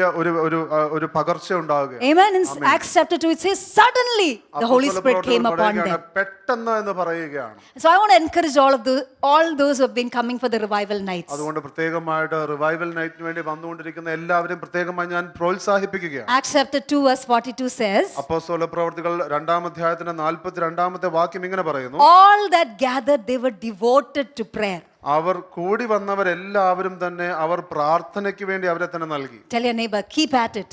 ഒരു പകർച്ച ഉണ്ടാവുക. Amen. In Acts chapter 2 it says suddenly the Holy Spirit came upon them. പെട്ടെന്ന് എന്ന് പറയുകയാണ്. So I want to encourage all those who have been coming for the revival nights. അതുകൊണ്ട് പ്രത്യേകമായിട്ട് റിവൈവൽ നൈറ്റിന് വേണ്ടി വന്നുകൊണ്ടിരിക്കുന്ന എല്ലാവരും പ്രത്യേകമായി ഞാൻ പ്രോത്സാഹിപ്പിക്കുകയാണ്. Acts chapter 2 verse 42 says, അപ്പോസ്തല പ്രവർത്തികൾ 2-ാം അധ്യായത്തിന്റെ 42-ാമത്തെ വാക്യം ഇങ്ങനെ പറയുന്നു, all that gathered they were devoted to prayer. അവർ കൂടി വന്നവരെല്ലാവരും തന്നെ അവർ പ്രാർത്ഥനയ്ക്ക് വേണ്ടി അവരെ തന്നെ നൽകി. Tell your neighbor, keep at it.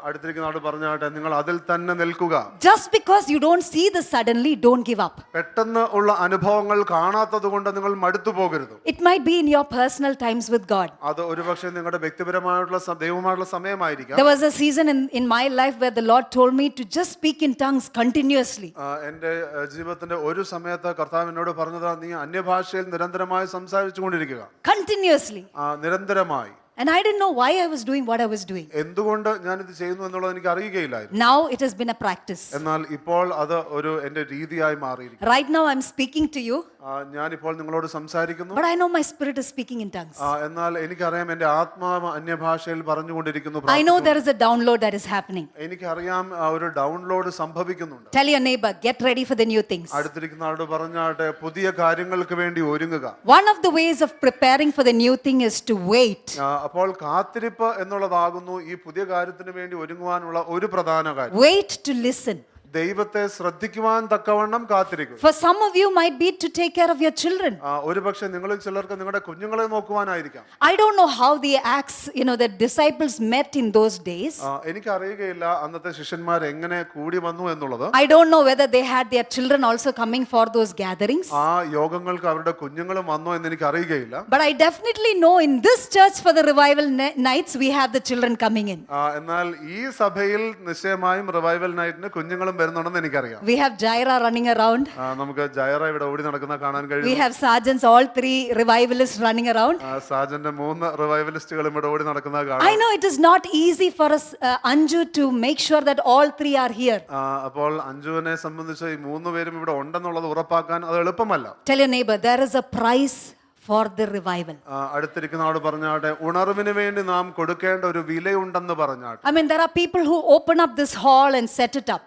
അടുത്തിരിക്കുന്ന ആളോട് പറഞ്ഞാട്ടെ, നിങ്ങൾ അതിൽ തന്നെ നിൽക്കുക. Just because you don't see this suddenly, don't give up. പെട്ടെന്ന് ഉള്ള അനുഭവങ്ങൾ കാണാത്തത് കൊണ്ട് നിങ്ങൾ മടുത്തു പോകരുത്. It might be in your personal times with God. അത് ഒരുപക്ഷെ നിങ്ങളുടെ വ്യക്തിപരമായിട്ടുള്ള ദൈവമായിട്ടുള്ള സമയമായിരിക്കാം. There was a season in my life where the Lord told me to just speak in tongues continuously. എൻ്റെ ജീവിതത്തിന്റെ ഒരു സമയത്ത് കർത്താവ് എന്നോട് പറഞ്ഞതാ, നീ അന്യഭാഷയിൽ നിരന്തരമായി സംസാരിച്ചുകൊണ്ടിരിക്കുക. Continuously. നിരന്തരമായി. And I didn't know why I was doing what I was doing. എന്തുകൊണ്ട് ഞാൻ ഇത് ചെയ്യുന്നു എന്നുള്ളത് എനിക്ക് അറിയുകയില്ലായിരുന്നു. Now it has been a practice. എന്നാൽ ഇപ്പോൾ അത് എൻ്റെ രീതിയായി മാറിയിരിക്കുന്നു. Right now I'm speaking to you. ഞാൻ ഇപ്പോൾ നിങ്ങളോട് സംസാരിക്കുന്നു. But I know my spirit is speaking in tongues. എന്നാൽ എനിക്കറിയാം എൻ്റെ ആത്മാവ് അന്യഭാഷയിൽ പറഞ്ഞുകൊണ്ടിരിക്കുന്നു. I know there is a download that is happening. എനിക്കറിയാം ഒരു ഡൗൺലോഡ് സംഭവിക്കുന്നുണ്ട്. Tell your neighbor, get ready for the new things. അടുത്തിരിക്കുന്ന ആളോട് പറഞ്ഞാട്ടെ, പുതിയ കാര്യങ്ങൾക്ക് വേണ്ടി ഒരുങ്ങുക. One of the ways of preparing for the new thing is to wait. അപ്പോൾ കാത്തിരിപ്പ് എന്നുള്ളതാകുന്നു ഈ പുതിയ കാര്യത്തിന് വേണ്ടി ഒരുങ്ങുവാനുള്ള ഒരു പ്രധാന കാര്യം. Wait to listen. ദൈവത്തെ ശ്രദ്ധിക്കുവാൻ തക്കവണ്ണം കാത്തിരിക്കും. For some of you might be to take care of your children. ഒരുപക്ഷെ നിങ്ങളിൽ ചിലർക്ക് നിങ്ങളുടെ കുഞ്ഞുങ്ങളെ നോക്കുവാനായിരിക്കാം. I don't know how the Acts, the disciples met in those days. എനിക്കറിയുകയില്ല അന്നത്തെ ശിഷ്യന്മാർ എങ്ങനെ കൂടി വന്നു എന്നുള്ളത്. I don't know whether they had their children also coming for those gatherings. യോഗങ്ങൾക്ക് അവരുടെ കുഞ്ഞുങ്ങളും വന്നോ എന്ന് എനിക്ക് അറിയുകയില്ല. But I definitely know in this church for the revival nights we have the children coming in. എന്നാൽ ഈ സഭയിൽ നിശ്ചയമായും റിവൈവൽ നൈറ്റിന് കുഞ്ഞുങ്ങളും വരുന്നുണ്ടെന്ന് എനിക്കറിയാം. We have Jaira running around. നമുക്ക് ജയറ ഇവിടെ ഓടി നടക്കുന്ന കാണാൻ കഴിയും. We have sergeants, all 3 revivalists running around. സാജന്റെ 3 റിവൈവലിസ്റ്റുകളും ഇവിടെ ഓടി നടക്കുന്നത് കാണാം. I know it is not easy for us Anju to make sure that all 3 are here. അപ്പോൾ അഞ്ജുവിനെ സംബന്ധിച്ച് ഈ 3 പേരും ഇവിടെ ഉണ്ടെന്നുള്ളത് ഉറപ്പാക്കാൻ അത് എളുപ്പമല്ല. Tell your neighbor, there is a price for the revival. അടുത്തിരിക്കുന്ന ആളോട് പറഞ്ഞാട്ടെ, ഉണർവിന് വേണ്ടി നാം കൊടുക്കേണ്ട ഒരു വിലയുണ്ടെന്ന് പറഞ്ഞാട്ടെ. I mean, there are people who open up this hall and set it up.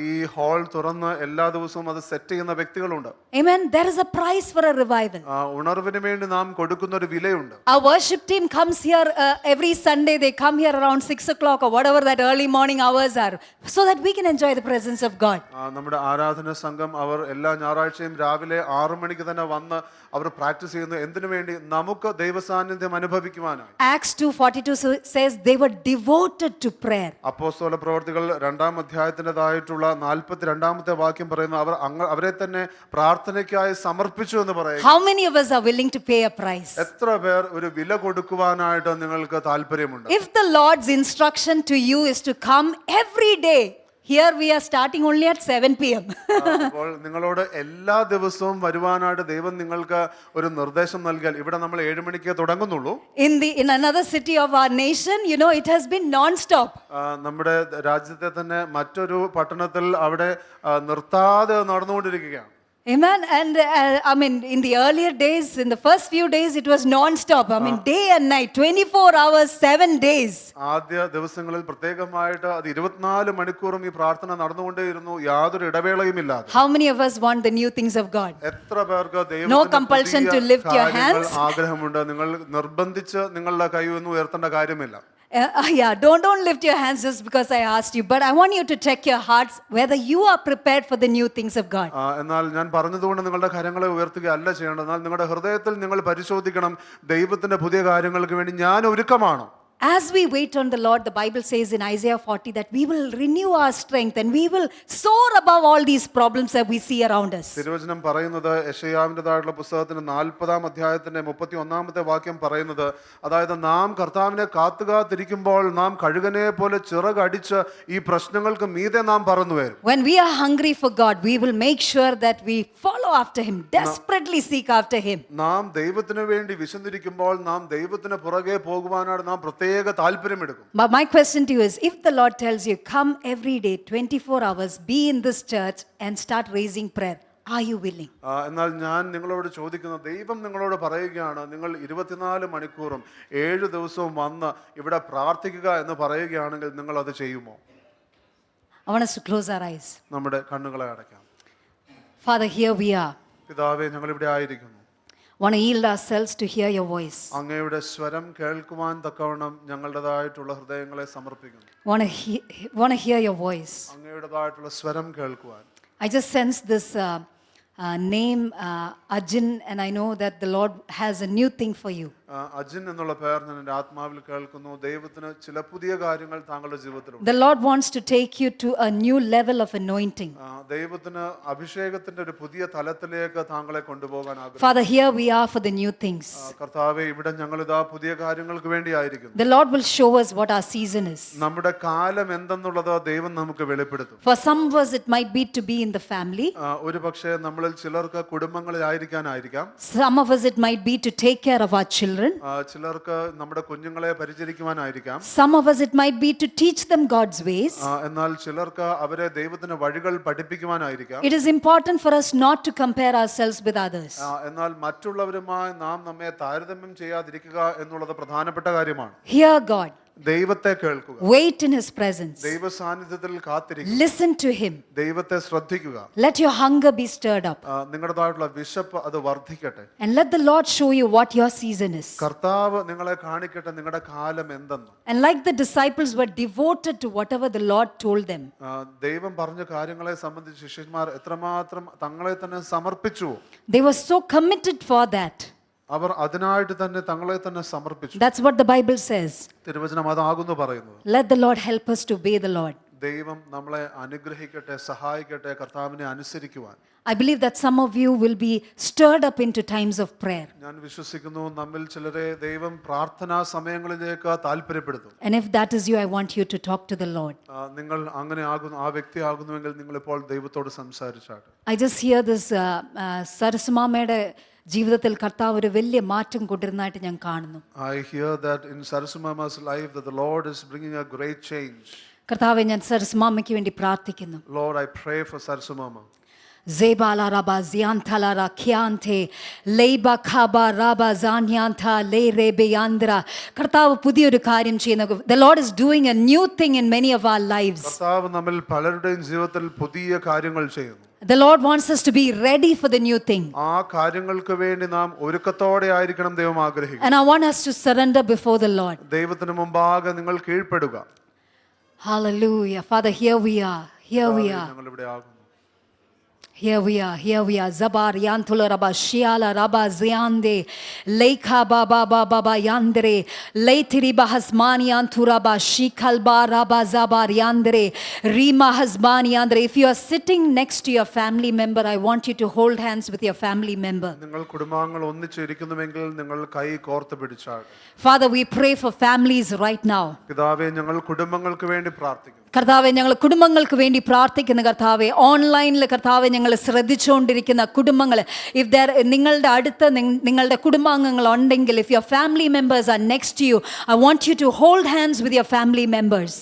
ഈ ഹാൾ തുറന്ന് എല്ലാ ദിവസവും അത് സെറ്റ് ചെയ്യുന്ന വ്യക്തികളുണ്ട്. Amen. There is a price for a revival. ഉണർവിന് വേണ്ടി നാം കൊടുക്കുന്ന ഒരു വിലയുണ്ട്. Our worship team comes here every Sunday. They come here around 6 o'clock or whatever that early morning hours are, so that we can enjoy the presence of God. നമ്മുടെ ആരാധന സംഘം അവർ എല്ലാ ഞായറാഴ്ചയും രാവിലെ 6 മണിക്ക് തന്നെ വന്ന് അവർ പ്രാക്ടീസ് ചെയ്യുന്നു. എന്തിനു വേണ്ടി? നമുക്ക് ദൈവസാന്നിധ്യം അനുഭവിക്കുവാനായി. Acts 2:42 says they were devoted to prayer. അപ്പോസ്തല പ്രവർത്തികൾ 2-ാം അധ്യായത്തിൻ്റെതായിട്ടുള്ള 42-ാമത്തെ വാക്യം പറയുന്നു, അവർ അവരെ തന്നെ പ്രാർത്ഥനയ്ക്കായി സമർപ്പിച്ചു എന്ന് പറയുന്നു. How many of us are willing to pay a price? എത്ര പേർ ഒരു വില കൊടുക്കുവാനായിട്ട് നിങ്ങൾക്ക് താല്പര്യമുണ്ട്? If the Lord's instruction to you is to come every day, here we are starting only at 7 p.m. അപ്പോൾ നിങ്ങളോട് എല്ലാ ദിവസവും വരുവാനായിട്ട് ദൈവം നിങ്ങൾക്ക് ഒരു നിർദ്ദേശം നൽകിയാൽ ഇവിടെ നമ്മൾ 7 മണിക്ക് തുടങ്ങുന്നുള്ളൂ. In another city of our nation, it has been non-stop. നമ്മുടെ രാജ്യത്തെ തന്നെ മറ്റൊരു പട്ടണത്തിൽ അവിടെ നിർത്താതെ നടന്നുകൊണ്ടിരിക്കുകയാണ്. Amen. And I mean, in the earlier days, in the first few days, it was non-stop. I mean, day and night, 24 hours, 7 days. ആദ്യ ദിവസങ്ങളിൽ പ്രത്യേകമായിട്ട് അത് 24 മണിക്കൂറും ഈ പ്രാർത്ഥന നടന്നുകൊണ്ടേയിരുന്നു, യാതൊരു ഇടവേളയുമില്ലാതെ. How many of us want the new things of God? എത്ര പേർക്ക് No compulsion to lift your hands. ആഗ്രഹമുണ്ട്? നിങ്ങൾ നിർബന്ധിച്ച് നിങ്ങളുടെ കൈ ഒന്നും ഉയർത്തേണ്ട കാര്യമില്ല. Yeah, don't lift your hands just because I asked you, but I want you to check your hearts whether you are prepared for the new things of God. എന്നാൽ ഞാൻ പറഞ്ഞതുകൊണ്ട് നിങ്ങളുടെ കരങ്ങളെ ഉയർത്തുകയല്ല ചെയ്യേണ്ടത്. എന്നാൽ നിങ്ങളുടെ ഹൃദയത്തിൽ നിങ്ങൾ പരിശോധിക്കണം, ദൈവത്തിന്റെ പുതിയ കാര്യങ്ങൾക്ക് വേണ്ടി ഞാൻ ഒരുക്കമാണോ? As we wait on the Lord, the Bible says in Isaiah 40 that we will renew our strength and we will soar above all these problems that we see around us. തിരുവചനം പറയുന്നത് യെശയ്യാവിൻ്റെതായിട്ടുള്ള പുസ്തകത്തിന്റെ 40-ാം അധ്യായത്തിന്റെ 31-ാമത്തെ വാക്യം പറയുന്നത്, അതായത് നാം കർത്താവിനെ കാത്തുകാത്തിരിക്കുമ്പോൾ നാം കഴുകനെ പോലെ ചിറകടിച്ച് ഈ പ്രശ്നങ്ങൾക്ക് മീതെ നാം പറന്നു വരും. When we are hungry for God, we will make sure that we follow after Him, desperately seek after Him. നാം ദൈവത്തിന് വേണ്ടി വിശന്നിരിക്കുമ്പോൾ നാം ദൈവത്തിന് പുറകെ പോകുവാനാണ് നാം പ്രത്യേക താല്പര്യമെടുക്കും. But my question to you is, if the Lord tells you, come every day, 24 hours, be in this church and start raising prayer, are you willing? എന്നാൽ ഞാൻ നിങ്ങളോട് ചോദിക്കുന്നത്, ദൈവം നിങ്ങളോട് പറയുകയാണ്, നിങ്ങൾ 24 മണിക്കൂറും 7 ദിവസവും വന്ന് ഇവിടെ പ്രാർത്ഥിക്കുക എന്ന് പറയുകയാണെങ്കിൽ നിങ്ങൾ അത് ചെയ്യുമോ? I want us to close our eyes. നമ്മുടെ കണ്ണുകളെ അടയ്ക്കാം. Father, here we are. പിതാവേ, ഞങ്ങൾ ഇവിടെ ആയിരിക്കുന്നു. Want to yield ourselves to hear your voice. അങ്ങയുടെ സ്വരം കേൾക്കുവാൻ തക്കവണ്ണം ഞങ്ങളുടേതായിട്ടുള്ള ഹൃദയങ്ങളെ സമർപ്പിക്കുന്നു. Want to hear your voice. അങ്ങയുടേതായിട്ടുള്ള സ്വരം കേൾക്കുവാൻ. I just sense this name Ajin, and I know that the Lord has a new thing for you. Ajin എന്നുള്ള പേർ ഞാൻ എൻ്റെ ആത്മാവിൽ കേൾക്കുന്നു. ദൈവത്തിന് ചില പുതിയ കാര്യങ്ങൾ താങ്കളുടെ ജീവിതത്തിലുണ്ട്. The Lord wants to take you to a new level of anointing. ദൈവത്തിന് അഭിഷേകത്തിന്റെ ഒരു പുതിയ തലത്തിലേക്ക് താങ്കളെ കൊണ്ടുപോകാൻ ആഗ്രഹിക്കുന്നു. Father, here we are for the new things. കർത്താവേ, ഇവിടെ ഞങ്ങൾ ഇതാ പുതിയ കാര്യങ്ങൾക്ക് വേണ്ടിയായിരിക്കുന്നു. The Lord will show us what our season is. നമ്മുടെ കാലം എന്തെന്നുള്ളത് ദൈവം നമുക്ക് വെളിപ്പെടുത്തും. For some of us it might be to be in the family. ഒരുപക്ഷേ നമ്മളിൽ ചിലർക്ക് കുടുംബങ്ങളിലായിരിക്കാനായിരിക്കാം. Some of us it might be to take care of our children. ചിലർക്ക് നമ്മുടെ കുഞ്ഞുങ്ങളെ പരിചരിക്കുവാനായിരിക്കാം. Some of us it might be to teach them God's ways. എന്നാൽ ചിലർക്ക് അവരെ ദൈവത്തിന്റെ വഴികൾ പഠിപ്പിക്കുവാനായിരിക്കാം. It is important for us not to compare ourselves with others. എന്നാൽ മറ്റുള്ളവരുമായി നാം നമ്മെ താരതമ്യം ചെയ്യാതിരിക്കുക എന്നുള്ളത് പ്രധാനപ്പെട്ട കാര്യമാണ്. Hear God. ദൈവത്തെ കേൾക്കുക. Wait in His presence. ദൈവ സാന്നിധ്യത്തിൽ കാത്തിരിക്കുക. Listen to Him. ദൈവത്തെ ശ്രദ്ധിക്കുക. Let your hunger be stirred up. നിങ്ങളുടേതായിട്ടുള്ള വിശപ്പ് അത് വർദ്ധിക്കട്ടെ. And let the Lord show you what your season is. കർത്താവ് നിങ്ങളെ കാണിക്കട്ടെ നിങ്ങളുടെ കാലം എന്തെന്ന്. And like the disciples were devoted to whatever the Lord told them. ദൈവം പറഞ്ഞ കാര്യങ്ങളെ സംബന്ധിച്ച് ശിഷ്യന്മാർ എത്രമാത്രം തങ്ങളെ തന്നെ സമർപ്പിച്ചു. They were so committed for that. അവർ അതിനായിട്ട് തന്നെ തങ്ങളെ തന്നെ സമർപ്പിച്ചു. That's what the Bible says. തിരുവചനം അതാകുന്നു പറയുന്നത്. Let the Lord help us to obey the Lord. ദൈവം നമ്മളെ അനുഗ്രഹിക്കട്ടെ, സഹായിക്കട്ടെ കർത്താവിനെ അനുസരിക്കുവാൻ. I believe that some of you will be stirred up into times of prayer. ഞാൻ വിശ്വസിക്കുന്നു നമ്മിൽ ചിലരെ ദൈവം പ്രാർത്ഥനാ സമയങ്ങളിലേക്ക് താല്പര്യപ്പെടുത്തും. And if that is you, I want you to talk to the Lord. നിങ്ങൾ അങ്ങനെ ആകുന്നു, ആ വ്യക്തി ആകുന്നുവെങ്കിൽ നിങ്ങൾ ഇപ്പോൾ ദൈവത്തോട് സംസാരിച്ചാട്ടെ. I just hear this സരസുമാമയുടെ ജീവിതത്തിൽ കർത്താവ് ഒരു വലിയ മാറ്റം കൊണ്ടുവരുന്നതായിട്ട് ഞാൻ കാണുന്നു. I hear that in Sarasumama's life that the Lord is bringing a great change. കർത്താവേ, ഞാൻ സരസുമാമയ്ക്ക് വേണ്ടി പ്രാർത്ഥിക്കുന്നു. Lord, I pray for Sarasumama. Zebala raba ziantala rakyante leiba khaba raba zanyanta le rebe yandra. കർത്താവ് പുതിയൊരു കാര്യം ചെയ്യുന്നു. The Lord is doing a new thing in many of our lives. കർത്താവ് നമ്മിൽ പലരുടെയും ജീവിതത്തിൽ പുതിയ കാര്യങ്ങൾ ചെയ്യുന്നു. The Lord wants us to be ready for the new thing. ആ കാര്യങ്ങൾക്ക് വേണ്ടി നാം ഒരുക്കത്തോടെ ആയിരിക്കണം ദൈവം ആഗ്രഹിക്കുന്നു. And I want us to surrender before the Lord. ദൈവത്തിന് മുമ്പാകെ നിങ്ങൾ കീഴ്പ്പെടുക. Hallelujah. Father, here we are. Here we are. ഞങ്ങൾ ഇവിടെ ആകുന്നു. Here we are, here we are. Zabar yantula raba shiala raba ziande leikha baba baba yandre leitiri bahasmani anturaba shikalba raba zabar yandre rima hasmani yandre. If you are sitting next to your family member, I want you to hold hands with your family member. നിങ്ങൾ കുടുംബാംഗങ്ങൾ ഒന്നിച്ചിരിക്കുന്നുവെങ്കിൽ നിങ്ങൾ കൈ കോർത്ത് പിടിച്ചാട്ടെ. Father, we pray for families right now. പിതാവേ, ഞങ്ങൾ കുടുംബങ്ങൾക്ക് വേണ്ടി പ്രാർത്ഥിക്കുന്നു. കർത്താവെ, ഞങ്ങൾ കുടുംബങ്ങൾക്ക് വേണ്ടി പ്രാർത്ഥിക്കുന്ന കർത്താവെ, ഓൺലൈനിൽ കർത്താവെ ഞങ്ങൾ ശ്രദ്ധിച്ചുകൊണ്ടിരിക്കുന്ന കുടുംബങ്ങൾ, ഇഫ് ദർ നിങ്ങളുടെ അടുത്ത് നിങ്ങളുടെ കുടുംബാംഗങ്ങൾ ഉണ്ടെങ്കിൽ, if your family members are next to you, I want you to hold hands with your family members.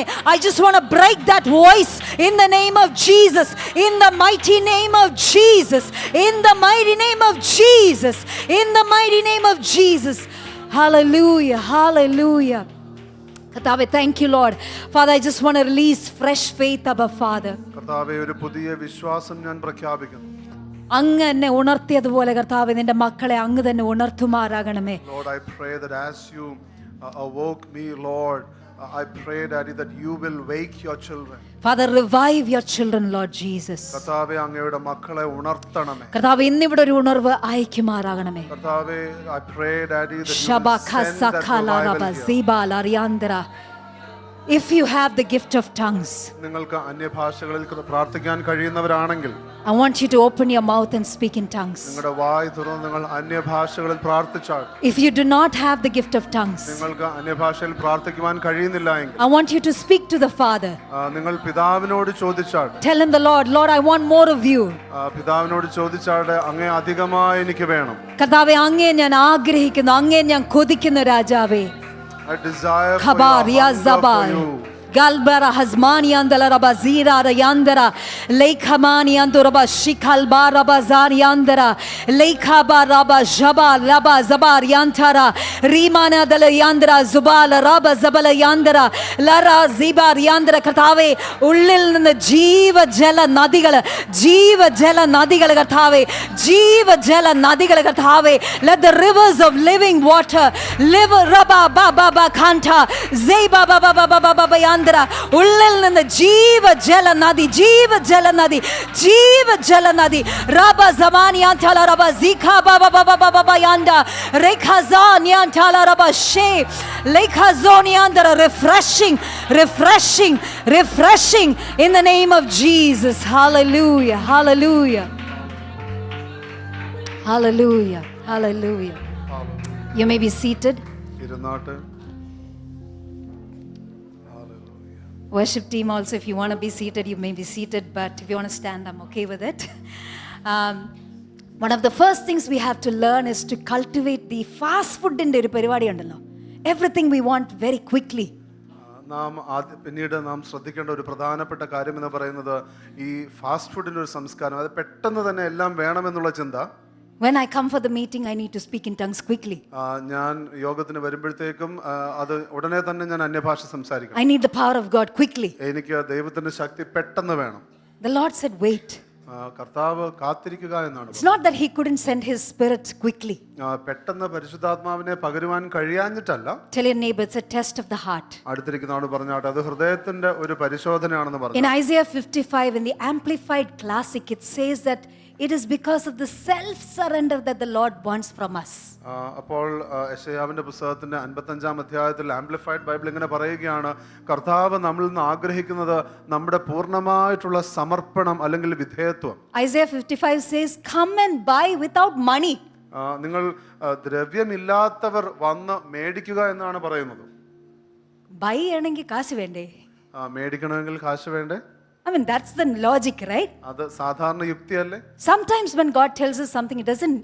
I just want to break that voice in the name of Jesus, in the mighty name of Jesus, in the mighty name of Jesus, in the mighty name of Jesus. Hallelujah, hallelujah. Katabe, thank you, Lord. Father, I just want to release fresh faith, Abba Father. കർത്താവേ, ഒരു പുതിയ വിശ്വാസം ഞാൻ പ്രഖ്യാപിക്കുന്നു. അങ്ങ് എന്നെ ഉണർത്തിയതുപോലെ കർത്താവേ, നിന്റെ മക്കളെ അങ്ങ് തന്നെ ഉണർത്തുമാറാകണമേ. Lord, I pray that as you awoke me, Lord, I pray, Daddy, that you will wake your children. Father, revive your children, Lord Jesus. കർത്താവേ, അങ്ങയുടെ മക്കളെ ഉണർത്തണമേ. കർത്താവേ, ഇന്നിവിടെ ഒരു ഉണർവ് അയക്കുമാറാകണമേ. കർത്താവേ, I pray, Daddy, that you will Shabaka send that sakala revival raba here. zibala riandra. If you have the gift of tongues, നിങ്ങൾക്ക് അന്യഭാഷകളിൽ പ്രാർത്ഥിക്കാൻ കഴിയുന്നവരാണെങ്കിൽ I want you to open your mouth and speak in tongues. നിങ്ങളുടെ വായ് തുറന്ന് നിങ്ങൾ അന്യഭാഷകളിൽ പ്രാർത്ഥിച്ചാൽ, If you do not have the gift of tongues, നിങ്ങൾക്ക് അന്യഭാഷയിൽ പ്രാർത്ഥിക്കുവാൻ കഴിയുന്നില്ല എങ്കിൽ I want you to speak to the Father. നിങ്ങൾ പിതാവിനോട് ചോദിച്ചാൽ, Tell him the Lord, Lord, I want more of you. പിതാവിനോട് ചോദിച്ചാൽ, അങ്ങേ അധികമായി എനിക്ക് വേണം. കർത്താവേ, അങ്ങേ ഞാൻ ആഗ്രഹിക്കുന്നു, അങ്ങേ ഞാൻ കൊതിക്കുന്നു രാജാവേ. I desire for Khabar, your ya hunger for Zabal. you. Galbara Hasmani andala rabazira rayandara. Leikhamani anduraba shikalba rabazari andara. Leikhaba raba jaba raba zabar yantara. Rimana dala yandara zubala raba zabala yandara. Lara zibar yandara katave. ഉള്ളിൽ നിന്ന് ജീവജല നദികൾ ജീവജല നദികൾ കർത്താവേ ജീവജല നദികൾ കർത്താവേ let the rivers of living water live raba baba ba khanta zay baba baba baba baba yandra ഉള്ളിൽ നിന്ന് ജീവജല നദി ജീവജല നദി raba zamani antala raba zika baba baba baba yanda rekhazan antala raba she lekhazoni andra refreshing in the name of Jesus. Hallelujah. Hallelujah. Hallelujah. Hallelujah. You may be seated. ഇരുന്നാട്ട്. Worship team also, if you want to be seated, you may be seated. But if you want to stand, I'm okay with it. One of the first things we have to learn is to cultivate the fast food in the പരിപാടി ഉണ്ടല്ലോ. Everything we want very quickly. പിന്നീട് നാം ശ്രദ്ധിക്കേണ്ട ഒരു പ്രധാനപ്പെട്ട കാര്യം എന്ന് പറയുന്നത് ഈ ഫാസ്റ്റ് ഫുഡിന്റെ ഒരു സംസ്കാരം. അത് പെട്ടെന്ന് തന്നെ എല്ലാം വേണമെന്നുള്ള ചിന്ത. When I come for the meeting, I need to speak in tongues quickly. ഞാൻ യോഗത്തിന് വരുമ്പോഴത്തേക്കും അത് ഉടനെ തന്നെ ഞാൻ അന്യഭാഷ സംസാരിക്കണം. I need the power of God quickly. എനിക്ക് ദൈവത്തിന്റെ ശക്തി പെട്ടെന്ന് വേണം. The Lord said, wait. കർത്താവ് കാത്തിരിക്കുക എന്നാണ്. It's not that he couldn't send his spirit quickly. പെട്ടെന്ന് പരിശുദ്ധാത്മാവിനെ പകരുവാൻ കഴിയാഞ്ഞിട്ടല്ല. Tell your neighbor, it's a test of the heart. അടുത്തിരിക്കുന്നവരോട് പറഞ്ഞാട്ടെ അത് ഹൃദയത്തിന്റെ ഒരു പരിശോധനയാണെന്ന് പറഞ്ഞു. In Isaiah 55 in the Amplified Classic it says that it is because of the self-surrender that the Lord wants from us. അപ്പോൾ യെശയ്യാവിന്റെ പുസ്തകത്തിന്റെ 55-ാം അധ്യായത്തിൽ ആംപ്ലിഫൈഡ് ബൈബിൾ ഇങ്ങനെ പറയുകയാണ്, കർത്താവ് നമ്മളിൽ നിന്ന് ആഗ്രഹിക്കുന്നത് നമ്മുടെ പൂർണ്ണമായിട്ടുള്ള സമർപ്പണം അല്ലെങ്കിൽ വിധേയത്വം. Isaiah 55 says, come and buy without money. നിങ്ങൾ ദ്രവ്യമില്ലാത്തവർ വന്ന് മേടിക്കുക എന്നാണ് പറയുന്നത്. Buy ആണെങ്കിൽ കാശ് വേണ്ടേ? മേടിക്കണമെങ്കിൽ കാശ് വേണ്ടേ? I mean, that's the logic, right? അത് സാധാരണ യുക്തിയല്ലേ? Sometimes when God tells us something, it doesn't,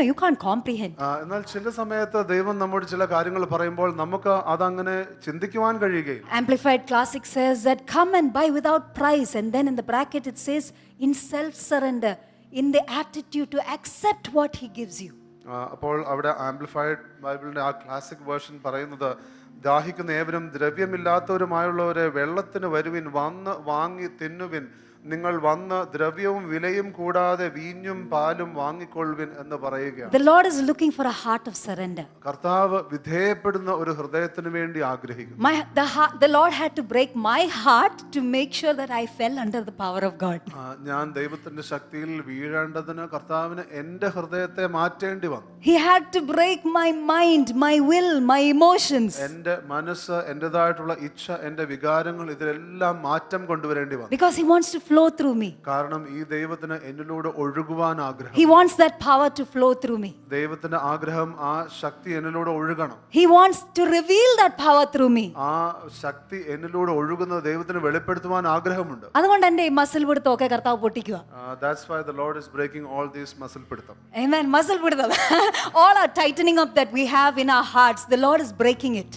you can't comprehend. എന്നാൽ ചില സമയത്ത് ദൈവം നമ്മോട് ചില കാര്യങ്ങൾ പറയുമ്പോൾ നമുക്ക് അതങ്ങനെ ചിന്തിക്കുവാൻ കഴിയുകയില്ല. Amplified Classic says that come and buy without price, and then in the bracket it says in self-surrender, in the attitude to accept what he gives you. അപ്പോൾ അവിടെ ആംപ്ലിഫൈഡ് ബൈബിളിന്റെ ആ ക്ലാസിക് വേർഷൻ പറയുന്നത്, ദാഹിക്കുന്ന ഏവരും ദ്രവ്യമില്ലാത്തവരുമായുള്ളവരെ വെള്ളത്തിന് വരുവിൻ, വന്ന് വാങ്ങി തിന്നുവിൻ, നിങ്ങൾ വന്ന് ദ്രവ്യവും വിലയും കൂടാതെ വീഞ്ഞും പാലും വാങ്ങിക്കൊള്ളുവിൻ എന്ന് പറയുകയാണ്. The Lord is looking for a heart of surrender. കർത്താവ് വിധേയപ്പെടുന്ന ഒരു ഹൃദയത്തിന് വേണ്ടി ആഗ്രഹിക്കുന്നു. The Lord had to break my heart to make sure that I fell under the power of God. ഞാൻ ദൈവത്തിന്റെ ശക്തിയിൽ വീഴേണ്ടതിന് കർത്താവിന് എൻ്റെ ഹൃദയത്തെ മാറ്റേണ്ടി വന്നു. He had to break my mind, my will, my emotions. എൻ്റെ മനസ്സ്, എൻ്റെതായിട്ടുള്ള ഇച്ഛ, എൻ്റെ വികാരങ്ങൾ, ഇതിലെല്ലാം മാറ്റം കൊണ്ടുവരേണ്ടി വന്നു. Because he wants to flow through me. കാരണം ഈ ദൈവത്തിന് എന്നിലൂടെ ഒഴുകുവാൻ ആഗ്രഹം. He wants that power to flow through me. ദൈവത്തിന്റെ ആഗ്രഹം ആ ശക്തി എന്നിലൂടെ ഒഴുകണം. He wants to reveal that power through me. ആ ശക്തി എന്നിലൂടെ ഒഴുകുന്നത് ദൈവത്തിന് വെളിപ്പെടുത്തുവാൻ ആഗ്രഹമുണ്ട്. അതുകൊണ്ട് എൻ്റെ മസിൽ പിടുത്തമൊക്കെ കർത്താവ് പൊട്ടിക്കുക. That's why the Lord is breaking all these muscle പിടുത്തം. Amen. Muscle പിടുത്തം. All our tightening up that we have in our hearts, the Lord is breaking it.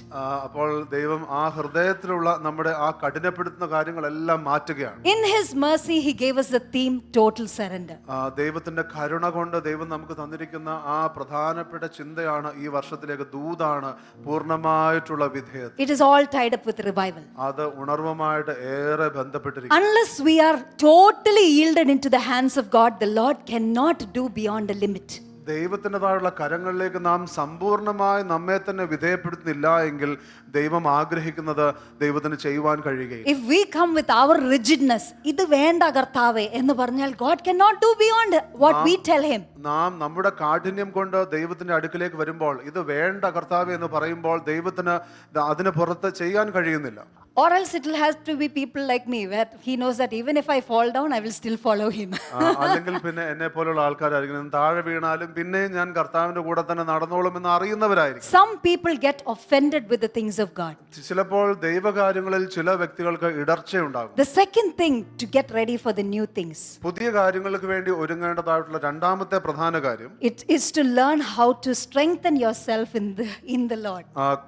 അപ്പോൾ ദൈവം ആ ഹൃദയത്തിലുള്ള നമ്മുടെ ആ കഠിനപ്പെടുത്തുന്ന കാര്യങ്ങളെല്ലാം മാറ്റുകയാണ്. In his mercy he gave us the theme total surrender. ദൈവത്തിന്റെ കരുണ കൊണ്ട് ദൈവം നമുക്ക് തന്നിരിക്കുന്ന ആ പ്രധാനപ്പെട്ട ചിന്തയാണ് ഈ വർഷത്തിലേക്ക് ദൂതാണ് പൂർണ്ണമായിട്ടുള്ള വിധേയത്വം. It is all tied up with revival. അത് ഉണർവുമായിട്ട് ഏറെ ബന്ധപ്പെട്ടിരിക്കുന്നു. Unless we are totally yielded into the hands of God, the Lord cannot do beyond the limit. ദൈവത്തിൻ്റെതായുള്ള കരങ്ങളിലേക്ക് നാം സമ്പൂർണ്ണമായി നമ്മെ തന്നെ വിധേയപ്പെടുത്തുന്നില്ല എങ്കിൽ ദൈവം ആഗ്രഹിക്കുന്നത് ദൈവത്തിന് ചെയ്യുവാൻ കഴിയുകയില്ല. If we come with our rigidness, ഇത് വേണ്ട കർത്താവേ എന്ന് പറഞ്ഞാൽ God cannot do beyond what we tell him. നാം നമ്മുടെ കാഠിന്യം കൊണ്ട് ദൈവത്തിന്റെ അടുക്കിലേക്ക് വരുമ്പോൾ ഇത് വേണ്ട കർത്താവേ എന്ന് പറയുമ്പോൾ ദൈവത്തിന് അതിന് പുറത്ത് ചെയ്യാൻ കഴിയുന്നില്ല. Or else it will have to be people like me where he knows that even if I fall down I will still follow him. അല്ലെങ്കിൽ പിന്നെ എന്നെ പോലുള്ള ആൾക്കാരായിരിക്കും താഴെ വീണാലും പിന്നെ ഞാൻ കർത്താവിന്റെ കൂടെ തന്നെ നടന്നോളും എന്ന് അറിയുന്നവരായിരിക്കും. Some people get offended with the things of God. ചിലപ്പോൾ ദൈവകാര്യങ്ങളിൽ ചില വ്യക്തികൾക്ക് ഇടർച്ചയുണ്ടാകും. The second thing to get ready for the new things. പുതിയ കാര്യങ്ങൾക്ക് വേണ്ടി ഒരുങ്ങേണ്ടതായിട്ടുള്ള രണ്ടാമത്തെ പ്രധാന കാര്യം It is to learn how to strengthen yourself in the Lord.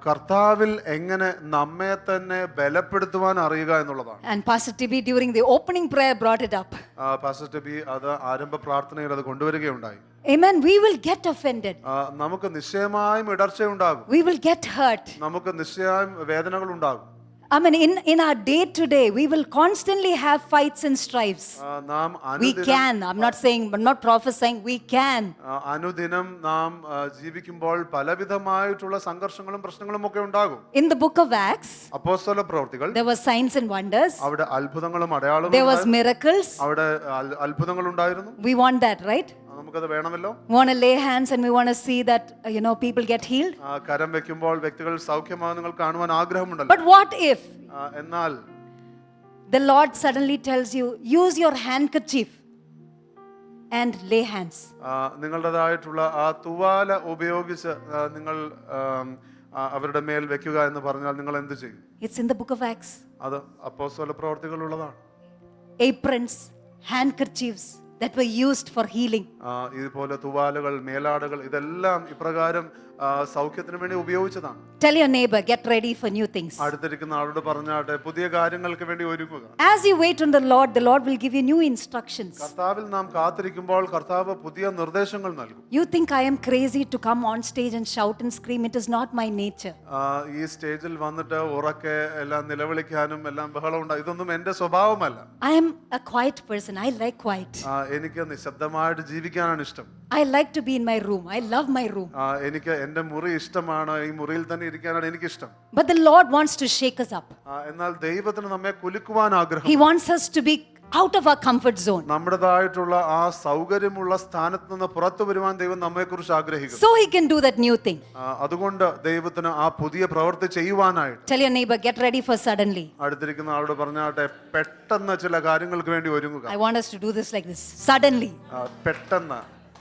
കർത്താവിൽ എങ്ങനെ നമ്മെ തന്നെ ബലപ്പെടുത്താം ബലപ്പെടുത്തുവാൻ അറിയുക എന്നുള്ളതാണ്. And Pastor TB during the opening prayer brought it up. Pastor TB അത് ആരംഭ പ്രാർത്ഥനയിൽ അത് കൊണ്ടുവരികയുണ്ടായി. Amen. We will get offended. നമുക്ക് നിശ്ചയമായും ഇടർച്ചയുണ്ടാകും. We will get hurt. നമുക്ക് നിശ്ചയമായും വേദനകൾ ഉണ്ടാകും. I mean, in our day to day, we will constantly have fights and strifes. നാം We can. I'm not saying, I'm not prophesying. We can. അനുദിനം നാം ജീവിക്കുമ്പോൾ പലവിധമായിട്ടുള്ള സംഘർഷങ്ങളും പ്രശ്നങ്ങളും ഒക്കെ ഉണ്ടാകും. In the book of Acts, അപ്പോസ്തല പ്രവൃത്തികൾ there were signs and wonders. അവിടെ അത്ഭുതങ്ങളും There അടയാളങ്ങളും was miracles. അവിടെ അത്ഭുതങ്ങൾ ഉണ്ടായിരുന്നു. We want that, right? നമുക്കത് വേണമല്ലോ. We want to lay hands and we want to see that, people get healed. കരം വെക്കുമ്പോൾ വ്യക്തികൾ സൗഖ്യമാകുന്നത് നിങ്ങൾ കാണുവാൻ ആഗ്രഹമുണ്ടല്ലോ. But what if എന്നാൽ the Lord suddenly tells you, use your handkerchief and lay hands? നിങ്ങളുടേതായിട്ടുള്ള ആ തുവാല ഉപയോഗിച്ച് നിങ്ങൾ അവരുടെ മേൽ വെക്കുക എന്ന് പറഞ്ഞാൽ നിങ്ങൾ എന്ത് ചെയ്യും? It's in the book of Acts. അത് അപ്പോസ്തല പ്രവൃത്തികളുള്ളതാണ്. Aprons, handkerchiefs that were used for healing. ഇതുപോലെ തുവാലുകൾ, മേലാടുകൾ ഇതെല്ലാം ഇപ്രകാരം സൗഖ്യത്തിന് വേണ്ടി ഉപയോഗിച്ചതാണ്. Tell your neighbor, get ready for new things. അടുത്തിരിക്കുന്ന ആളോട് പറഞ്ഞാട്ടെ പുതിയ കാര്യങ്ങൾക്ക് വേണ്ടി ഒരുങ്ങുക. As you wait on the Lord will give you new instructions. കർത്താവിൽ നാം കാത്തിരിക്കുമ്പോൾ കർത്താവ് പുതിയ നിർദ്ദേശങ്ങൾ നൽകും. You think I am crazy to come on stage and shout and scream? It is not my nature. ഈ സ്റ്റേജിൽ വന്നിട്ട് ഉറക്കെ എല്ലാം നിലവിളിക്കാനും എല്ലാം ബഹളം ഉണ്ടാകും, ഇതൊന്നും എന്റെ സ്വഭാവമല്ല. I am a quiet person. I like quiet. എനിക്ക് നിശബ്ദമായിട്ട് ജീവിക്കാനാണ് ഇഷ്ടം. I like to be in my room. I love my room. എനിക്ക് എന്റെ മുറി ഇഷ്ടമാണ്, ഈ മുറിയിൽ തന്നെ ഇരിക്കാനാണ് എനിക്ക് ഇഷ്ടം. But the Lord wants to shake us up. എന്നാൽ ദൈവത്തിന് നമ്മെ കുലുക്കുവാൻ ആഗ്രഹം. He wants us to be out of our comfort zone. നമ്മുടേതായിട്ടുള്ള ആ സൗകര്യമുള്ള സ്ഥാനത്ത് നിന്ന് പുറത്തു വരുവാൻ ദൈവം നമ്മെക്കുറിച്ച് ആഗ്രഹിക്കുന്നു. So he can do that new thing. അതുകൊണ്ട് ദൈവത്തിന് ആ പുതിയ പ്രവൃത്തി ചെയ്യുവാനായിട്ട്. Tell your neighbor, get ready for suddenly. അടുത്തിരിക്കുന്ന ആളോട് പറഞ്ഞാട്ടെ പെട്ടെന്ന് ചില കാര്യങ്ങൾക്ക് വേണ്ടി ഒരുങ്ങുക. I want us to do this like this. Suddenly. പെട്ടെന്ന്.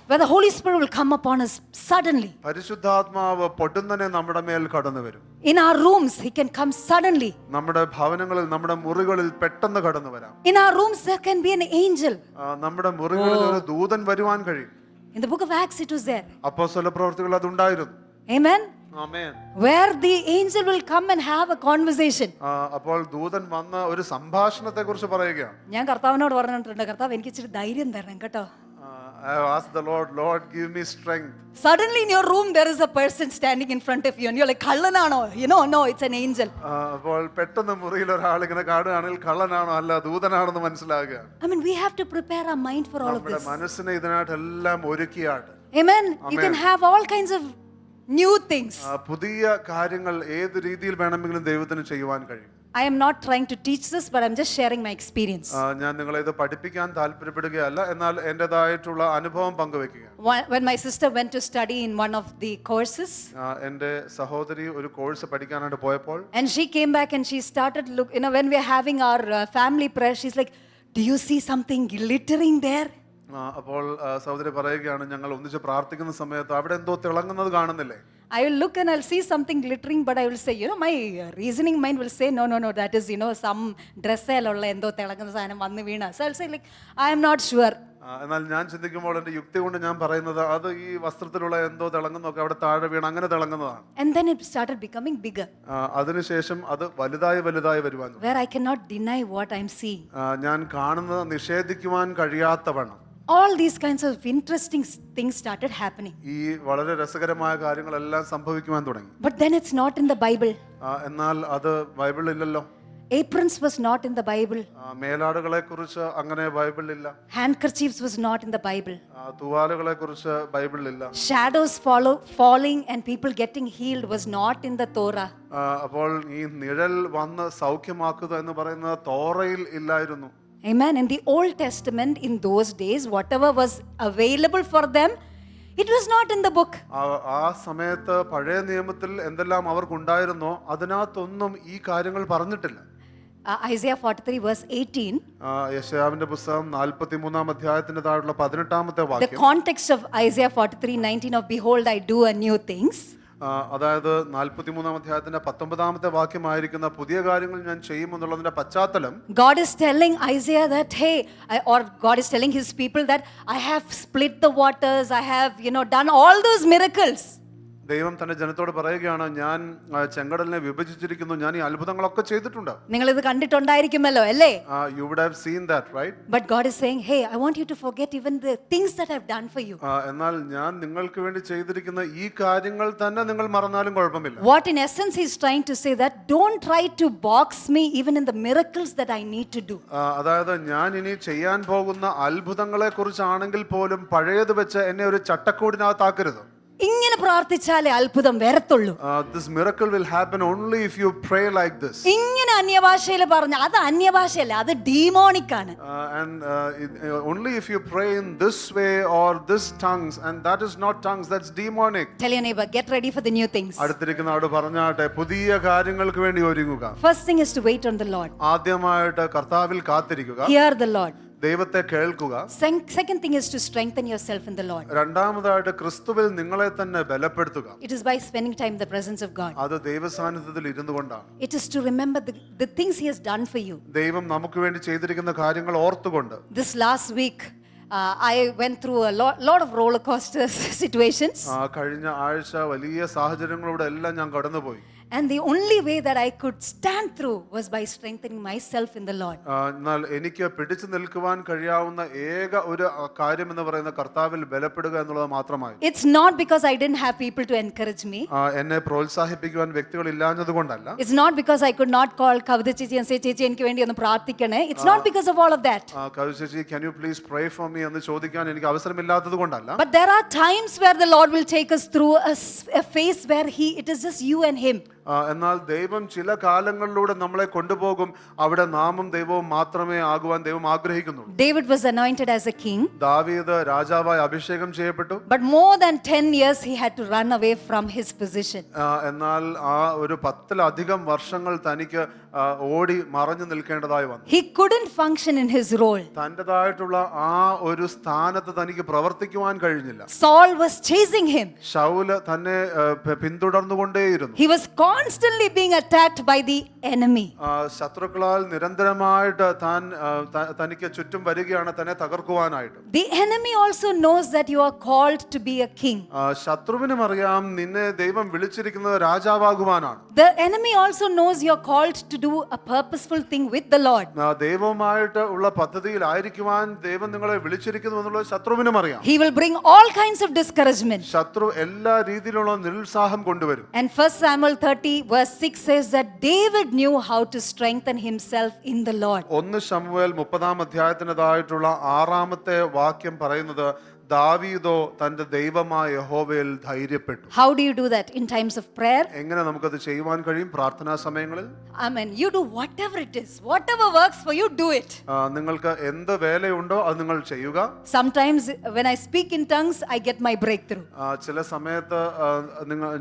Where the Holy Spirit will come upon us suddenly. പരിശുദ്ധാത്മാവ് പൊടുന്നനെ നമ്മുടെ മേൽ കടന്നു വരും. In our rooms, he can come suddenly. നമ്മുടെ ഭവനങ്ങളിൽ, നമ്മുടെ മുറികളിൽ പെട്ടെന്ന് കടന്നു വരാം. In our rooms, there can be an angel. നമ്മുടെ മുറികളിൽ ഒരു ദൂതൻ വരുവാൻ കഴിയും. In the book of Acts, it was there. അപ്പോസ്തല പ്രവൃത്തികൾ അതുണ്ടായിരുന്നു. Amen. Amen. Where the angel will come and have a conversation. അപ്പോൾ ദൂതൻ വന്ന ഒരു സംഭാഷണത്തെ കുറിച്ച് പറയുകയാണ്. ഞാൻ കർത്താവിനോട് പറഞ്ഞിട്ടുണ്ട്, കർത്താവ് എനിക്ക് ഇച്ചിരി ധൈര്യം തരണം കേട്ടോ. I asked the Lord, Lord, give me strength. Suddenly in your room there is a person standing in front of you and you're like, കള്ളനാണോ? No, it's an angel. അപ്പോൾ പെട്ടെന്ന് മുറിയിൽ ഒരാൾ ഇങ്ങനെ കാണുകയാണെങ്കിൽ കള്ളനാണോ അല്ല ദൂതനാണെന്ന് മനസ്സിലാകുക. I mean, we have to prepare our mind for all of this. നമ്മുടെ മനസ്സിനെ ഇതിനായിട്ടെല്ലാം ഒരുക്കിയാട്ട്. Amen. You can have all kinds of new things. പുതിയ കാര്യങ്ങൾ ഏത് രീതിയിൽ വേണമെങ്കിലും ദൈവത്തിന് ചെയ്യുവാൻ കഴിയും. I am not trying to teach this, but I'm just sharing my experience. ഞാൻ നിങ്ങളെ ഇത് പഠിപ്പിക്കാൻ താല്പര്യപ്പെടുകയല്ല, എന്നാൽ എന്റേതായിട്ടുള്ള അനുഭവം പങ്കുവെക്കുക. When my sister went to study in one of the courses, എൻ്റെ സഹോദരി ഒരു കോഴ്സ് പഠിക്കാനായിട്ട് പോയപ്പോൾ, and she came back and she started when we are having our family prayer, she's like, do you see something glittering there? അപ്പോൾ സഹോദരി പറയുകയാണ്, ഞങ്ങൾ ഒന്നിച്ച് പ്രാർത്ഥിക്കുന്ന സമയത്ത് അവിടെ എന്തോ തിളങ്ങുന്നത് കാണുന്നില്ലേ? I will look and I'll see something glittering, but I will say, my reasoning mind will say, no, that is, some dress ഉള്ള എന്തോ തിളങ്ങുന്ന സാധനം വന്ന് വീണ. So I'll say like, I am not sure. എന്നാൽ ഞാൻ ചിന്തിക്കുമ്പോൾ എൻ്റെ യുക്തി കൊണ്ട് ഞാൻ പറയുന്നത് അത് ഈ വസ്ത്രത്തിലുള്ള എന്തോ തിളങ്ങുന്നൊക്കെ അവിടെ താഴെ വീണ് അങ്ങനെ തിളങ്ങുന്നതാണ്. And then it started becoming bigger. അതിനുശേഷം അത് വലുതായി വരുവാൻ. Where I cannot deny what I'm seeing. ഞാൻ കാണുന്നത് നിഷേധിക്കുവാൻ കഴിയാത്തവണ്ണം. All these kinds of interesting things started happening. ഈ വളരെ രസകരമായ കാര്യങ്ങളെല്ലാം സംഭവിക്കുവാൻ തുടങ്ങി. But then it's not in the Bible. എന്നാൽ അത് ബൈബിളിൽ ഇല്ലല്ലോ. Aprons was not in the Bible. മേലാടുകളെ കുറിച്ച് അങ്ങനെ ബൈബിളിൽ ഇല്ല. Handkerchiefs was not in the Bible. തുവാലുകളെ കുറിച്ച് ബൈബിളിൽ ഇല്ല. Shadows falling and people getting healed was not in the Torah. അപ്പോൾ ഈ നിഴൽ വന്ന് സൗഖ്യമാക്കുക എന്ന് പറയുന്നത് തോറയിൽ ഇല്ലായിരുന്നു. Amen. In the Old Testament, in those days, whatever was available for them, it was not in the book. ആ സമയത്ത് പഴയ നിയമത്തിൽ എന്തെല്ലാം അവർക്കുണ്ടായിരുന്നോ അതിനകത്തൊന്നും ഈ കാര്യങ്ങൾ പറഞ്ഞിട്ടില്ല. Isaiah 43 verse 18. യെശയ്യാവിന്റെ പുസ്തകം 43-ാം അധ്യായത്തിന്റെ താഴെയുള്ള 18-ാമത്തെ വാക്യം. The context of Isaiah 43:19 of behold I do a new things. അതായത് 43-ാം അധ്യായത്തിന്റെ 19-ാമത്തെ വാക്യമായിരിക്കുന്ന പുതിയ കാര്യങ്ങൾ ഞാൻ ചെയ്യുമെന്നുള്ളതിന്റെ പശ്ചാത്തലം, God is telling Isaiah that or God is telling his people that I have split the waters, I have done all those miracles. ദൈവം തന്റെ ജനത്തോട് പറയുകയാണ്, ഞാൻ ചെങ്കടലിനെ വിഭജിച്ചിരിക്കുന്നു, ഞാൻ ഈ അത്ഭുതങ്ങളൊക്കെ ചെയ്തിട്ടുണ്ട്. നിങ്ങൾ ഇത് കണ്ടിട്ടുണ്ടായിരിക്കുമല്ലോ അല്ലേ? You would have seen that, right? But God is saying, hey, I want you to forget even the things that I've done for you. എന്നാൽ ഞാൻ നിങ്ങൾക്ക് വേണ്ടി ചെയ്തിരിക്കുന്ന ഈ കാര്യങ്ങൾ തന്നെ നിങ്ങൾ മറന്നാലും കുഴപ്പമില്ല. What in essence he's trying to say that don't try to box me even in the miracles that I need to do. അതായത് ഞാൻ ഇനി ചെയ്യാൻ പോകുന്ന അത്ഭുതങ്ങളെ കുറിച്ചാണെങ്കിൽ പോലും പഴയത് വെച്ച് എന്നെ ഒരു ചട്ടക്കൂടിനകത്താക്കരുത്. ഇങ്ങനെ പ്രാർത്ഥിച്ചാലേ അത്ഭുതം വരത്തുള്ളൂ. This miracle will happen only if you pray like this. ഇങ്ങനെ അന്യഭാഷയിൽ പറഞ്ഞ അത് അന്യഭാഷയല്ല, അത് ഡീമോണിക് ആണ്. Only if you pray in this way or this tongues, and that is not tongues, that's demonic. Tell your neighbor, get ready for the new things. അടുത്തിരിക്കുന്നവരോട് പറഞ്ഞാട്ടെ, പുതിയ കാര്യങ്ങൾക്ക് വേണ്ടി ഒരുങ്ങുക. First thing is to wait on the Lord. ആദ്യമായിട്ട് കർത്താവിൽ കാത്തിരിക്കുക, Hear the Lord. ദൈവത്തെ കേൾക്കുക. Second thing is to strengthen yourself in the Lord. രണ്ടാമതായിട്ട് ക്രിസ്തുവിൽ നിങ്ങളെ തന്നെ ബലപ്പെടുത്തുക. It is by spending time in the presence of God. അത് ദൈവസാന്നിധ്യത്തിൽ ഇരുന്നു കൊണ്ടാണ്. It is to remember the things he has done for you. ദൈവം നമുക്ക് വേണ്ടി ചെയ്തിരിക്കുന്ന കാര്യങ്ങൾ ഓർത്തുകൊണ്ട്. This last week I went through a lot of roller coaster situations. കഴിഞ്ഞ ആഴ്ച വലിയ സാഹചര്യങ്ങളോടെ എല്ലാം ഞാൻ കടന്നുപോയി. And the only way that I could stand through was by strengthening myself in the Lord. എന്നാൽ എനിക്ക് പിടിച്ചു നിൽക്കുവാൻ കഴിയാവുന്ന ഏക ഒരു കാര്യം എന്ന് പറയുന്ന കർത്താവിൽ ബലപ്പെടുക എന്നുള്ളത് മാത്രമായി. It's not because I didn't have people to encourage me. എന്നെ പ്രോത്സാഹിപ്പിക്കുവാൻ വ്യക്തികൾ ഇല്ലാഞ്ഞത് കൊണ്ടല്ല. It's not because I could not call Kavita ചേച്ചി and say ചേച്ചി എനിക്ക് വേണ്ടി ഒന്ന് പ്രാർത്ഥിക്കണേ. It's not because of all of that. കവിത ചേച്ചി, can you please pray for me എന്ന് ചോദിക്കാൻ എനിക്ക് അവസരമില്ലാത്തത് കൊണ്ടല്ല. But there are times where the Lord will take us through a phase where it is just you and him. എന്നാൽ ദൈവം ചില കാലങ്ങളിലൂടെ നമ്മളെ കൊണ്ടുപോകും, അവിടെ നാമും ദൈവവും മാത്രമേ ആകുവാൻ ദൈവം ആഗ്രഹിക്കുന്നുള്ളൂ. David was anointed as a king. ദാവീദ് രാജാവായി അഭിഷേകം ചെയ്യപ്പെട്ടു. But more than 10 years he had to run away from his position. എന്നാൽ ആ ഒരു 10-ലധികം വർഷങ്ങൾ തനിക്ക് ഓടി മറഞ്ഞു നിൽക്കേണ്ടതായി വന്നു. He couldn't function in his role. തന്റേതായിട്ടുള്ള ആ ഒരു സ്ഥാനത്ത് തനിക്ക് പ്രവർത്തിക്കുവാൻ കഴിഞ്ഞില്ല. Saul was chasing him. Saul തന്നെ പിന്തുടർന്നുകൊണ്ടേയിരുന്നു. He was constantly being attacked by the enemy. ശത്രുക്കളാൽ നിരന്തരമായിട്ട് തനിക്ക് ചുറ്റും വരികയാണ്, തന്നെ തകർക്കുവാനായിട്ട്. The enemy also knows that you are called to be a king. ശത്രുവിനും അറിയാം നിന്നെ ദൈവം വിളിച്ചിരിക്കുന്നത് രാജാവാകുവാനാണ്. The enemy also knows you are called to do a purposeful thing with the Lord. ദൈവവുമായിട്ട് ഉള്ള പദ്ധതിയിലായിരിക്കുവാൻ ദൈവം നിങ്ങളെ വിളിച്ചിരിക്കുന്നു എന്നുള്ളത് ശത്രുവിനും അറിയാം. He will bring all kinds of discouragement. ശത്രു എല്ലാ രീതിയിലുള്ള നിരുത്സാഹം കൊണ്ടുവരും. And 1 Samuel 30 verse 6 says that David knew how to strengthen himself in the Lord. 1 ശമൂവേൽ 30-ാം അധ്യായത്തിനതായിട്ടുള്ള 6-ാമത്തെ വാക്യം പറയുന്നത്, ദാവീദോ തന്റെ ദൈവമായ യഹോവയിൽ ധൈര്യപ്പെട്ടു. How do you do that? In times of prayer? എങ്ങനെ നമുക്കത് ചെയ്യുവാൻ കഴിയും? പ്രാർത്ഥനാ സമയങ്ങളിൽ. Amen. You do whatever it is. Whatever works for you, do it. നിങ്ങൾക്ക് എന്ത് വേലയുണ്ടോ അത് നിങ്ങൾ ചെയ്യുക. Sometimes when I speak in tongues, I get my breakthrough. ചില സമയത്ത്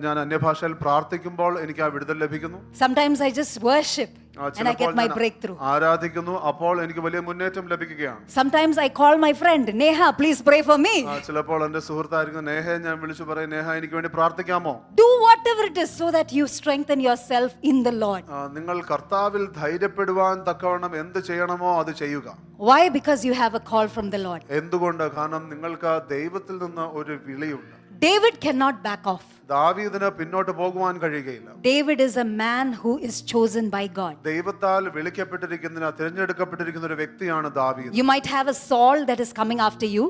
ഞാൻ അന്യഭാഷയിൽ പ്രാർത്ഥിക്കുമ്പോൾ എനിക്ക് ആ വിടുതൽ ലഭിക്കുന്നു. Sometimes I just worship and I get my breakthrough. ആരാധിക്കുന്നു, അപ്പോൾ എനിക്ക് വലിയ മുന്നേറ്റം ലഭിക്കുകയാണ്. Sometimes I call my friend Neha, please pray for me. ചിലപ്പോൾ എന്റെ സുഹൃത്തായിരിക്കും നേഹയെ ഞാൻ വിളിച്ചു പറയും, നേഹ എനിക്ക് വേണ്ടി പ്രാർത്ഥിക്കാമോ? Do whatever it is so that you strengthen yourself in the Lord. നിങ്ങൾ കർത്താവിൽ ധൈര്യപ്പെടുവാൻ തക്കവണ്ണം എന്ത് ചെയ്യണമോ അത് ചെയ്യുക. Why? Because you have a call from the Lord. എന്തുകൊണ്ട്? കാരണം നിങ്ങൾക്ക് ദൈവത്തിൽ നിന്ന് ഒരു വിളിയുണ്ട്. David cannot back off. ദാവീദിന് പിന്നോട്ട് പോകുവാൻ കഴിയുകയില്ല. David is a man who is chosen by God. ദൈവത്താൽ വിളിക്കപ്പെട്ടിരിക്കുന്ന, തിരഞ്ഞെടുക്കപ്പെട്ടിരിക്കുന്ന ഒരു വ്യക്തിയാണ് ദാവീദ്. You might have a Saul that is coming after you.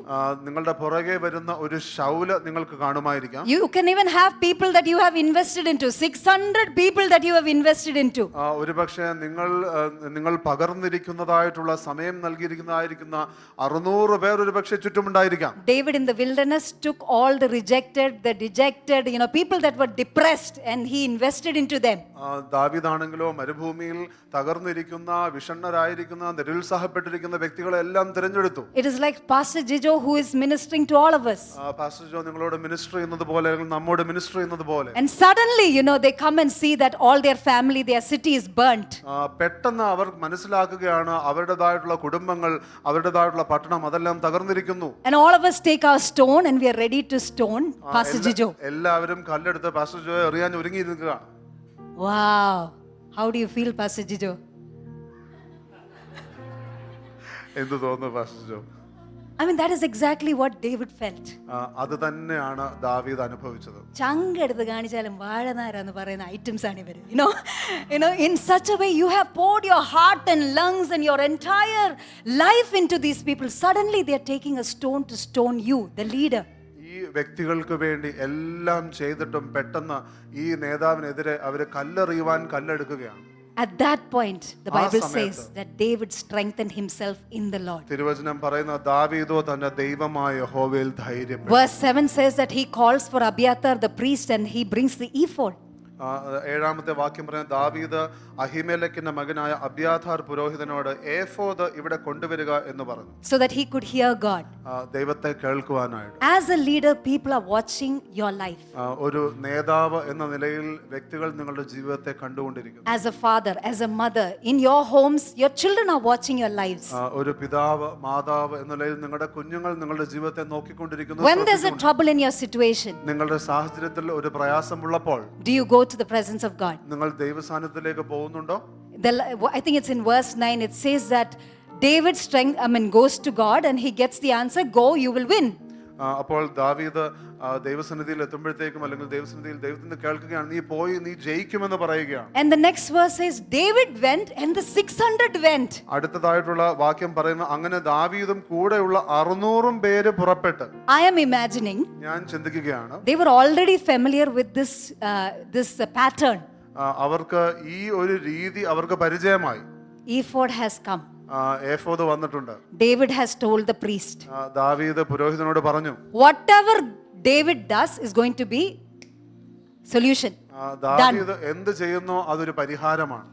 നിങ്ങളുടെ പുറകെ വരുന്ന ഒരു ശൗല് നിങ്ങൾക്ക് കാണുമായിരിക്കാം. You can even have people that you have invested into, 600 people that you have invested into. ഒരുപക്ഷെ നിങ്ങൾ പകർന്നിരിക്കുന്നതായിട്ടുള്ള, സമയം നൽകിയിരിക്കുന്നതായിരിക്കുന്ന 600 പേർ ഒരുപക്ഷെ ചുറ്റുമുണ്ടായിരിക്കാം. David in the wilderness took all the rejected, the dejected, people that were depressed, and he invested into them. ദാവീദാണെങ്കിലോ മരുഭൂമിയിൽ തകർന്നിരിക്കുന്ന, വിഷണ്ണരായിരിക്കുന്ന, നിരുത്സാഹപ്പെട്ടിരിക്കുന്ന വ്യക്തികളെല്ലാം തിരഞ്ഞെടുത്തു. It is like Pastor Jijo who is ministering to all of us. Pastor Jo നിങ്ങളോട് minister ചെയ്യുന്നത് പോലെ, നമ്മോട് minister ചെയ്യുന്നത് പോലെ. And suddenly, they come and see that all their family, their city is burnt. പെട്ടെന്ന് അവർ മനസ്സിലാക്കുകയാണ് അവരുടേതായിട്ടുള്ള കുടുംബങ്ങൾ, അവരുടേതായിട്ടുള്ള പട്ടണം അതെല്ലാം തകർന്നിരിക്കുന്നു. And all of us take our stone and we are ready to stone Pastor Jijo. എല്ലാവരും കല്ലെടുത്ത് പാസ്റ്റർ ജോയെ എറിയാൻ ഒരുങ്ങിയിരിക്കുക. Wow. How do you feel, Pastor Jijo? എന്ത് തോന്നുന്നു pastor Jo? I mean, that is exactly what David felt. അത് തന്നെയാണ് ദാവീദ് അനുഭവിച്ചത്. ചങ്കെടുത്ത് കാണിച്ചാലും വാഴനാര എന്ന് പറയുന്ന ഐറ്റംസ് ആണ് ഇവർ. You know, in such a way you have poured your heart and lungs and your entire life into these people. Suddenly they are taking a stone to stone you, the leader. ഈ വ്യക്തികൾക്ക് വേണ്ടി എല്ലാം ചെയ്തിട്ടും പെട്ടെന്ന് ഈ നേതാവിനെതിരെ അവര് കല്ലെറിയുവാൻ കല്ലെടുക്കുകയാണ്. At that point, the Bible says that David strengthened himself in the Lord. തിരുവചനം പറയുന്ന ദാവീദോ തന്റെ ദൈവമായ യഹോവയിൽ ധൈര്യപ്പെട്ടു. Verse 7 says that he calls for Abiathar the priest and he brings the ephod. ഏഴാമത്തെ വാക്യം പറയുന്നത് ദാവീദ് അഹിമേലെക്കിന്റെ മകനായ അബ്യാഥാർ പുരോഹിതനോട് ഏഫോദ് ഇവിടെ കൊണ്ടുവരിക എന്ന് പറഞ്ഞു. So that he could hear God. ദൈവത്തെ കേൾക്കുവാനായിട്ട്. As a leader, people are watching your life. ഒരു നേതാവ് എന്ന നിലയിൽ വ്യക്തികൾ നിങ്ങളുടെ ജീവിതത്തെ കണ്ടുകൊണ്ടിരിക്കുന്നു. As a father, as a mother, in your homes, your children are watching your lives. ഒരു പിതാവ് മാതാവ് എന്ന നിലയിൽ നിങ്ങളുടെ കുഞ്ഞുങ്ങൾ നിങ്ങളുടെ ജീവിതത്തെ നോക്കിക്കൊണ്ടിരിക്കുന്നു. When there's a trouble in your situation, നിങ്ങളുടെ സാഹചര്യത്തിൽ ഒരു പ്രയാസമുള്ളപ്പോൾ do you go to the presence of God? നിങ്ങൾ ദൈവസാന്നിധ്യത്തിലേക്ക് പോകുന്നുണ്ടോ? I think it's in verse 9. It says that David goes to God and he gets the answer, go, you will win. അപ്പോൾ ദാവീദ് ദൈവസന്നിധിയിൽ എത്തുമ്പോഴത്തേക്കും അല്ലെങ്കിൽ ദൈവസന്നിധിയിൽ ദൈവത്തിന് കേൾക്കുകയാണ്, നീ പോയി നീ ജയിക്കുമെന്ന് പറയുകയാണ്. And the next verse says David went and the 600 went. അടുത്തതായിട്ടുള്ള വാക്യം പറയുന്ന അങ്ങനെ ദാവീദും കൂടെയുള്ള 600 പേര് പുറപ്പെട്ട്. I am imagining ഞാൻ ചിന്തിക്കുകയാണ് they were already familiar with this pattern. അവർക്ക് ഈ ഒരു രീതി അവർക്ക് പരിചയമായി. Ephod has come. ഏഫോദ് വന്നിട്ടുണ്ട്. David has told the priest. ദാവീദ് പുരോഹിതനോട് പറഞ്ഞു, whatever David does is going to be solution. ദാവീദ് എന്ത് ചെയ്യുന്നോ അതൊരു പരിഹാരമാണ്.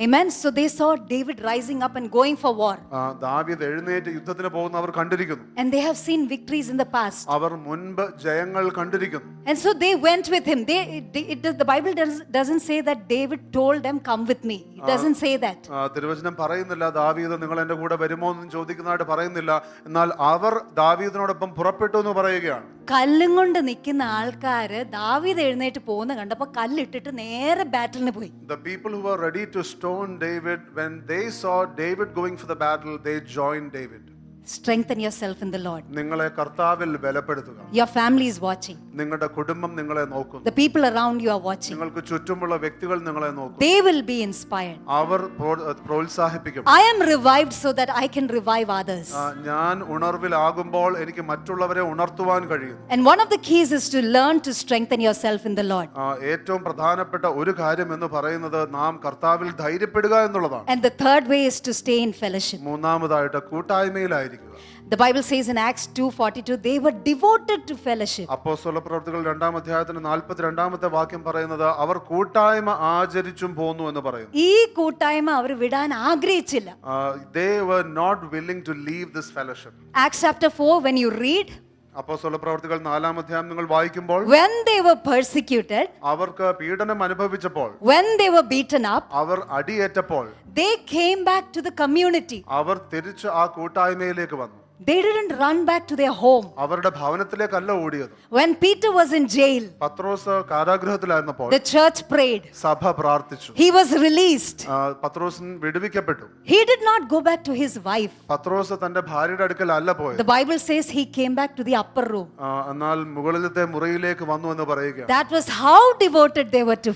Amen. So they saw David rising up and going for war. ദാവീദ് എഴുന്നേറ്റ് യുദ്ധത്തിന് പോകുന്ന അവർ കണ്ടിരിക്കുന്നു. And they have seen victories in the past. അവർ മുൻപ് ജയങ്ങൾ കണ്ടിരിക്കുന്നു. And so they went with him. The Bible doesn't say that David told them, come with me. It doesn't say that. തിരുവചനം പറയുന്നില്ല ദാവീദ് നിങ്ങൾ എൻ്റെ കൂടെ വരുമോ എന്ന് ചോദിക്കുന്നതായിട്ട് പറയുന്നില്ല. എന്നാൽ അവർ ദാവീദിനോടൊപ്പം പുറപ്പെട്ടു എന്ന് പറയുകയാണ്. കല്ലും കൊണ്ട് നിൽക്കുന്ന ആൾക്കാര് ദാവീദ് എഴുന്നേറ്റ് പോകുന്ന കണ്ടപ്പോൾ കല്ലിട്ടിട്ട് നേരെ ബാറ്റിലിന് പോയി. The people who were ready to stone David, when they saw David going for the battle, they joined David. Strengthen yourself in the Lord. നിങ്ങളെ കർത്താവിൽ ബലപ്പെടുത്തുക. Your family is watching. നിങ്ങളുടെ കുടുംബം നിങ്ങളെ നോക്കുന്നു. The people around you are watching. നിങ്ങൾക്ക് ചുറ്റുമുള്ള വ്യക്തികൾ നിങ്ങളെ നോക്കുന്നു. They will be inspired. അവർ പ്രോത്സാഹിപ്പിക്കും. I am revived so that I can revive others. ഞാൻ ഉണർവിലാകുമ്പോൾ എനിക്ക് മറ്റുള്ളവരെ ഉണർത്തുവാൻ കഴിയും. And one of the keys is to learn to strengthen yourself in the Lord. ഏറ്റവും പ്രധാനപ്പെട്ട ഒരു കാര്യം എന്ന് പറയുന്നത് നാം കർത്താവിൽ ധൈര്യപ്പെടുക എന്നുള്ളതാണ്. And the third way is to stay in fellowship. മൂന്നാമതായിട്ട് കൂട്ടായ്മയിലായിരിക്കുക. The Bible says in Acts 2:42 they were devoted to fellowship. അപ്പോസ്തലപ്രവൃത്തികൾ 2-ാം അധ്യായത്തിന്റെ 42-ാമത്തെ വാക്യം പറയുന്നത് അവർ കൂട്ടായ്മ ആചരിച്ചും പോന്നു എന്ന് പറയുന്നു. ഈ കൂട്ടായ്മ അവർ വിടാൻ ആഗ്രഹിച്ചില്ല. They were not willing to leave this fellowship. Acts chapter 4 when you read, അപ്പോസ്തലപ്രവൃത്തികൾ 4-ാം അധ്യായം നിങ്ങൾ വായിക്കുമ്പോൾ when they were persecuted, അവർക്ക് പീഡനം അനുഭവിച്ചപ്പോൾ, when they were beaten up, our അടിയേറ്റപ്പോൾ, they came back to the community. അവർ തിരിച്ച് ആ കൂട്ടായ്മയിലേക്ക് വന്നു. They didn't run back to their home. അവരുടെ ഭവനത്തിലേക്കല്ല ഓടിയത്. When Peter was in jail, Pathros കാരാഗൃഹത്തിലായിരുന്നപ്പോൾ the church prayed. സഭ പ്രാർത്ഥിച്ചു. He was released. Pathros വിടുവിക്കപ്പെട്ടു. He did not go back to his wife. പത്രോസ് തന്റെ ഭാര്യയുടെ അടുക്കൽ അല്ല പോയത്. The Bible says he came back to the upper room. എന്നാൽ മുകളിലത്തെ മുറിയിലേക്ക് വന്നു എന്ന് പറയുക. That was how devoted they were to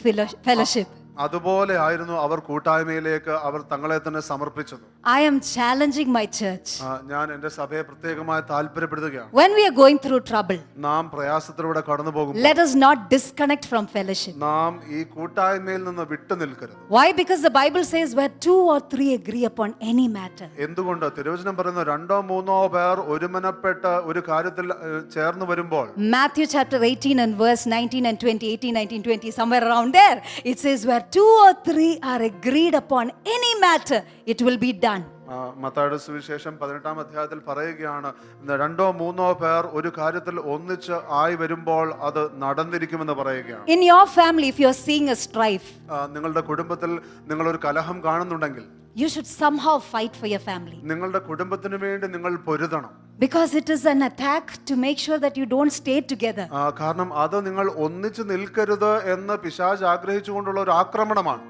fellowship. അതുപോലെ ആയിരുന്നു അവർ കൂട്ടായ്മയിലേക്ക് അവർ തങ്ങളെ തന്നെ സമർപ്പിച്ചത്. I am challenging my church. ഞാൻ എൻ്റെ സഭയെ പ്രത്യേകമായി താല്പര്യപ്പെടുത്തുകയാണ്. When we are going through trouble, നാം പ്രയാസത്തിലൂടെ കടന്നു പോകുമ്പോൾ let us not disconnect from fellowship. നാം ഈ കൂട്ടായ്മയിൽ നിന്ന് വിട്ടു നിൽക്കരുത്. Why? Because the Bible says where 2 or 3 agree upon any matter. എന്തുകൊണ്ട്? തിരുവചനം പറയുന്നു 2-3 പേർ ഒരുമനപ്പെട്ട് ഒരു കാര്യത്തിൽ ചേർന്ന് വരുമ്പോൾ. Matthew chapter 18 and verse 19 and 20, 18, 19, 20, somewhere around there, it says where 2 or 3 are agreed upon any matter, it will be done. മത്തായിയുടെ സുവിശേഷം 18-ാം അധ്യായത്തിൽ പറയുകയാണ് 2-3 പേർ ഒരു കാര്യത്തിൽ ഒന്നിച്ച് ആയി വരുമ്പോൾ അത് നടന്നിരിക്കുമെന്ന് പറയുകയാണ്. In your family, if you are seeing a strife, നിങ്ങളുടെ കുടുംബത്തിൽ നിങ്ങൾ ഒരു കലഹം കാണുന്നുണ്ടെങ്കിൽ, you should somehow fight for your family. നിങ്ങളുടെ കുടുംബത്തിന് വേണ്ടി നിങ്ങൾ പൊരുതണം. Because it is an attack to make sure that you don't stay together. കാരണം അത് നിങ്ങൾ ഒന്നിച്ച് നിൽക്കരുത് എന്ന് പിശാച് ആഗ്രഹിച്ചുകൊണ്ടുള്ള ഒരു ആക്രമണമാണ്.